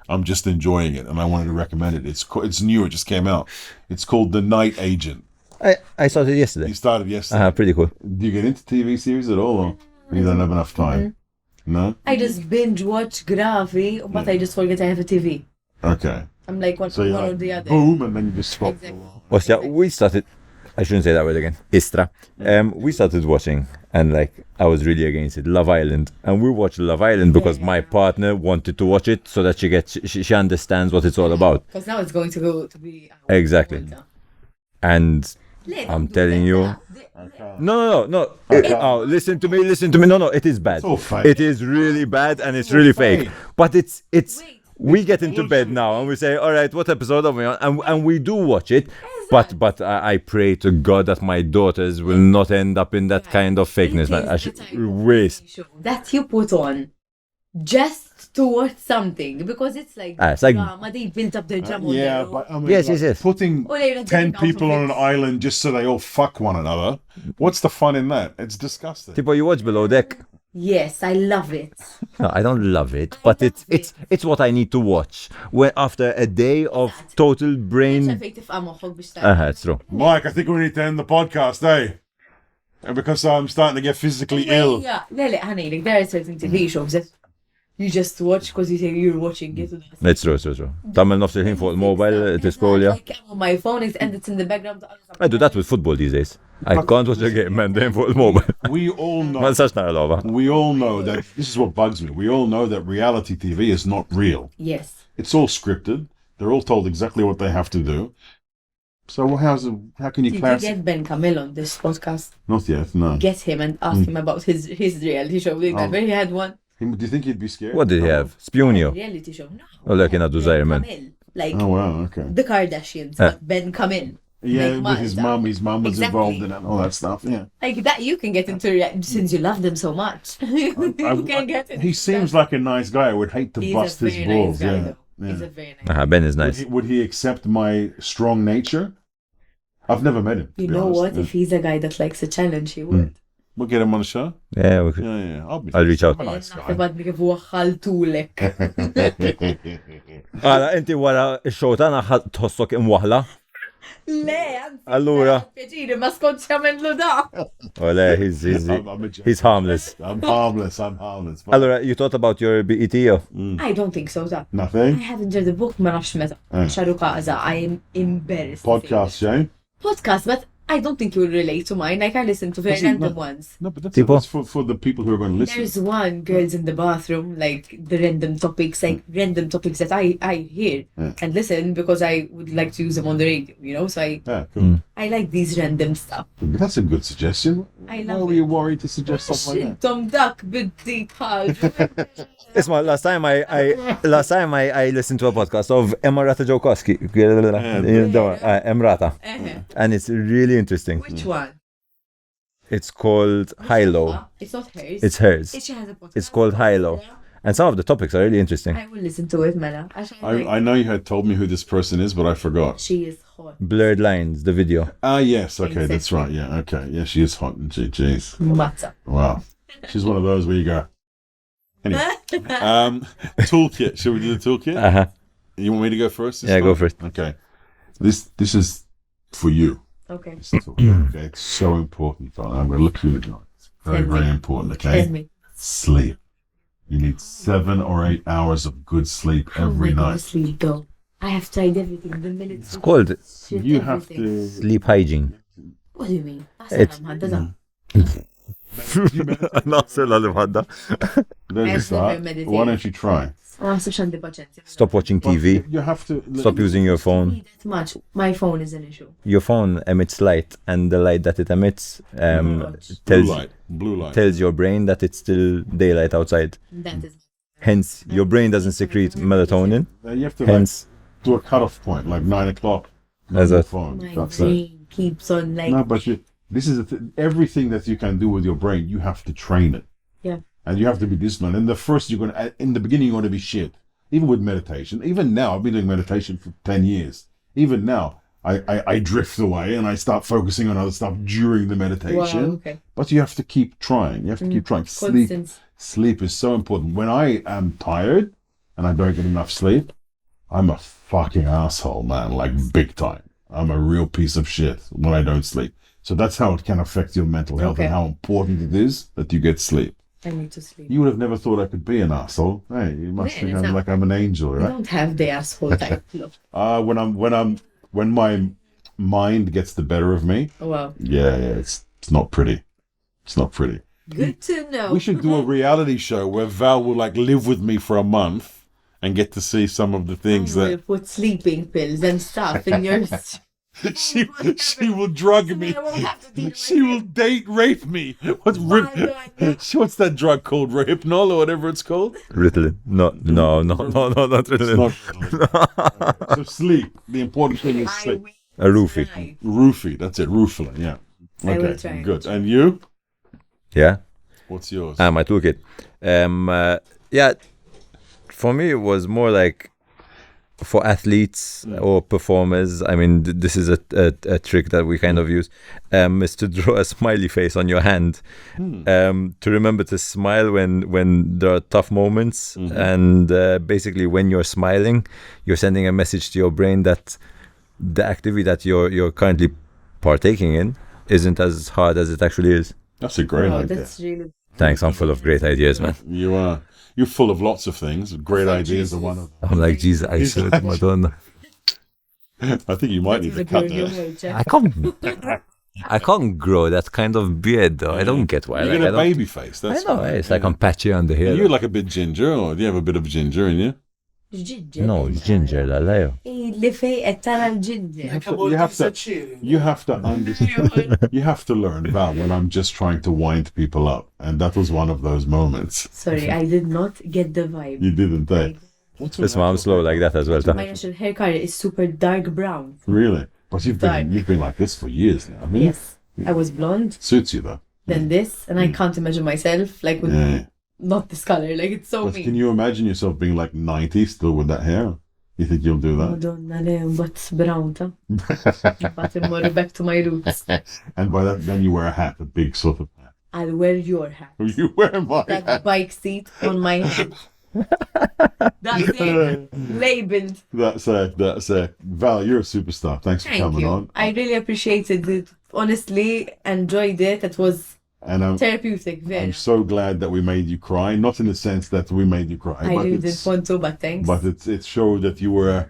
I'm just enjoying it, and I wanted to recommend it. It's new. It just came out. It's called The Night Agent. I started yesterday. You started yesterday. Pretty cool. Do you get into TV series at all, or you don't have enough time? No? I just binge watch Gravi, but I just forget I have a TV. Okay. I'm like one or the other. Boom, and then you just swap. Exactly. We started, I shouldn't say that word again, Istra. We started watching, and I was really against it, Love Island. And we watched Love Island because my partner wanted to watch it so that she understands what it's all about. Because now it's going to be... Exactly. And I'm telling you... No. Listen to me. No, it is bad. It's all fake. It is really bad, and it's really fake. But it's... We get into bed now and we say, all right, what episode are we on? And we do watch it. But I pray to God that my daughters will not end up in that kind of fakeness. Man. I should waste. That you put on just to watch something because it's like drama. They built up their drama. Yeah, but I mean, yes. Putting 10 people on an island just so they all fuck one another. What's the fun in that? It's disgusting. Tipo, you watch Below Deck? Yes, I love it. No, I don't love it, but it's what I need to watch. When after a day of total brain. It's true. Mike, I think we need to end the podcast, eh? Because I'm starting to get physically ill. Yeah, honey, there are certain TV shows that you just watch because you say you're watching it. It's true. Tammel nofs il-ħin fuq il-mobile, t-scroll, Like on my phone and it's in the background. I do that with football these days. I can't watch a game, man, then fuq il-mobile. We all know. Ma nistax nara logħba. We all know that this is what bugs me. We all know that reality TV is not real. Yes. It's all scripted. They're all told exactly what they have to do. So how can you class? Did you get Ben Camille on this podcast? Not yet, no. Get him and ask him about his reality show. Remember he had one? Do you think he'd be scared? What did he have? Spionio? Reality show? No. Oh, like in a desire, man. Like oh wow, okay. the Kardashians, but Ben Camille. Yeah, like with his mom. His mom was involved in it and all that stuff. Yeah. Like that, you can get into since you love them so much. You can get into He seems like a nice guy. I would hate to bust his balls. Nice guy, Yeah. He's a very nice guy. Ben is nice. Would he accept my strong nature? I've never met him. You know what? Yeah. If he's a guy that likes a challenge, he would. We'll get him on the show. Yeah, we could. Yeah. I'll reach out. I'm a nice guy. Naħseb kif huwa ħaltulek. Għala, inti wara il-show tagħna tħossok imwaħla? Le, Allura. Pjaċiri, ma skontx jagħmlu da. Ole, he's harmless. I'm harmless. Allora, you thought about your BET? I don't think so, da. I Nothing? haven't read the book, ma nafx meta. Xaru kaza, I am embarrassed. Podcast, Jane? Podcast, but I don't think you will relate to mine. Like, I listen to very Is it random not- ones. No, but that's People- for the people who are going to listen. There's one, girls in the bathroom, like the random topics, that I hear Yeah. and listen because I would like to use them on the radio, you know? So Yeah, cool. I like these random stuff. That's a good suggestion. I Why love were it. you worried to suggest something like that? Tom Duck, biddi bħal. Isma, last time I listened to a podcast of Emirata Jokowski. Emirata. And it's really interesting. Which one? It's called High Low. It's not hers. It's hers. She has a podcast. It's called High Low. And some of the topics are really interesting. I will listen to it, Mela. I know you had told me who this person is, but I forgot. She is hot. Blurred Lines, the video. Ah, yes. Okay, Exactly. that's right. Yeah, okay. Yeah, she is hot. Jeez. Matza. Wow. She's one of those where you go. Anyway, toolkit. Shall we do the toolkit? Uh-huh. You want me to go first? this Yeah, go time? first. Okay. This is for you. Okay. This toolkit, okay, it's so important. I'm going to look through the joint. It's very, Tell me. very important. Tell Okay. me. Sleep. You need 7 or 8 hours of good sleep every night. Sleep, though. I have tried everything. The minute It's called You have to. sleep hygiene. What do you mean? It's- There's I've a start. never meditated. Why don't you try? Stop watching TV. You have to. Stop using your phone. That much. My phone is an issue. Your phone emits light, and the light that it emits Blue tells light. Blue light. tells your brain that it's still daylight outside. That is. Hence, your brain doesn't secrete melatonin. You have to Hence, do a cutoff point, like 9 o'clock. That's on it. the phone. My That's it. brain keeps on like. No, but this is everything that you can do with your brain. You have to train it. Yeah. And you have to be disciplined. In the beginning, you're going to be shit. Even with meditation. Even now, I've been doing meditation for 10 years. Even now, I drift away and I start focusing on other stuff during the meditation. Wow, okay. But you have to keep trying. You have to keep trying. Constant. Sleep is so important. When I am tired and I don't get enough sleep, I'm a fucking asshole, man. Like big time. I'm a real piece of shit when I don't sleep. So that's how it can affect your mental health and how important it is that you get sleep. I need to sleep. You would have never thought I could be an asshole. Hey, you must Yeah, think it's I'm not- like I'm an angel, I right? don't have the asshole type. No. When my mind gets the better of me, Oh, wow. yeah, it's not pretty. It's not pretty. Good to know. We should do a reality show where Val will like live with me for a month and get to see some of the things I will that put sleeping pills and stuff in your. she will drug me. I won't have to deal with She will rape me. What's what's that drug called? Hypnol or whatever it's called? Ritalin. No, not It's Ritalin. not. So sleep. The important thing is sleep. A roofie. Roofie. That's it. Roofler. Yeah. I will Okay. try. Good. And you? Yeah. What's yours? My toolkit. Yeah. For me, it was more like for athletes or performers. I mean, this is a trick that we kind of use. Is to draw a smiley face on your hand. To remember to smile when there are tough moments, and basically when you're smiling, you're sending a message to your brain that the activity that you're currently partaking in isn't as hard as it actually is. That's a great Oh, idea. that's really. Thanks, I'm full of great ideas, man. You are. You're full of lots of things. Great ideas are one of them. I'm like, Jesus, I said to Madonna. I think you might need to cut that. I can't grow that kind of beard though. I don't get why. You Like, get I a don't- baby face. I That's know. why. It's like I'm patchy on the hair. You're like a bit ginger, or do you have a bit of ginger in you? Ginger. No, ginger, la leo. Li fej qed tara l-ginger. You have to understand. You have to learn, Val, when I'm just trying to wind people up, and that was one of those moments. Sorry, I did not get the vibe. You didn't, eh? Listen, I'm slow like that as well. My natural hair color is super dark brown. Really? But you've Dark. been like this for years now. I mean, Yes. I was blonde, suits you though. then this, and I can't imagine myself like with Yeah. not this color. Like it's so But mean. can you imagine yourself being like 90 still with that hair? You think you'll do that? Madonna le, but brown ta. But immorru back to my roots. And by that, then you wear a hat, a big sort of hat. I'll wear your hat. You wear my That hat. bike seat on my head. That's it. Labeled. That's it. Val, you're a superstar. Thanks for Thank coming you. on. I really appreciated it. Honestly, enjoyed it. It was And therapeutic. Very. I'm so glad that we made you cry. Not in the sense that we made you cry, I but really it's, didn't want to, but thanks. but it showed that you were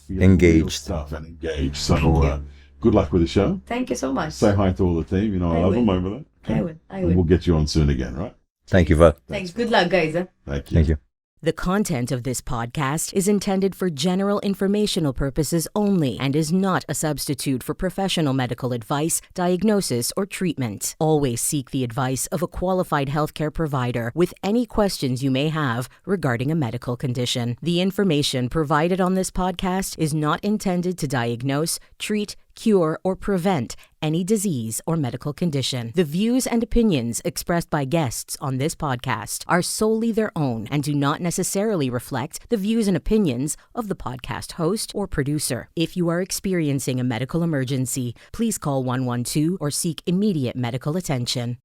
feeling Engaged. real stuff and engaged. So good luck with the show. Thank you so much. Say hi to all the team. You know, I love them over there. I will. And we'll get you on soon again, right? Thank you, Val. Thanks. Good luck, guys. Thank you. Thank you. The content of this podcast is intended for general informational purposes only and is not a substitute for professional medical advice, diagnosis, or treatment. Always seek the advice of a qualified healthcare provider with any questions you may have regarding a medical condition. The information provided on this podcast is not intended to diagnose, treat, cure, or prevent any disease or medical condition. The views and opinions expressed by guests on this podcast are solely their own and do not necessarily reflect the views and opinions of the podcast host or producer. If you are experiencing a medical emergency, please call 112 or seek immediate medical attention.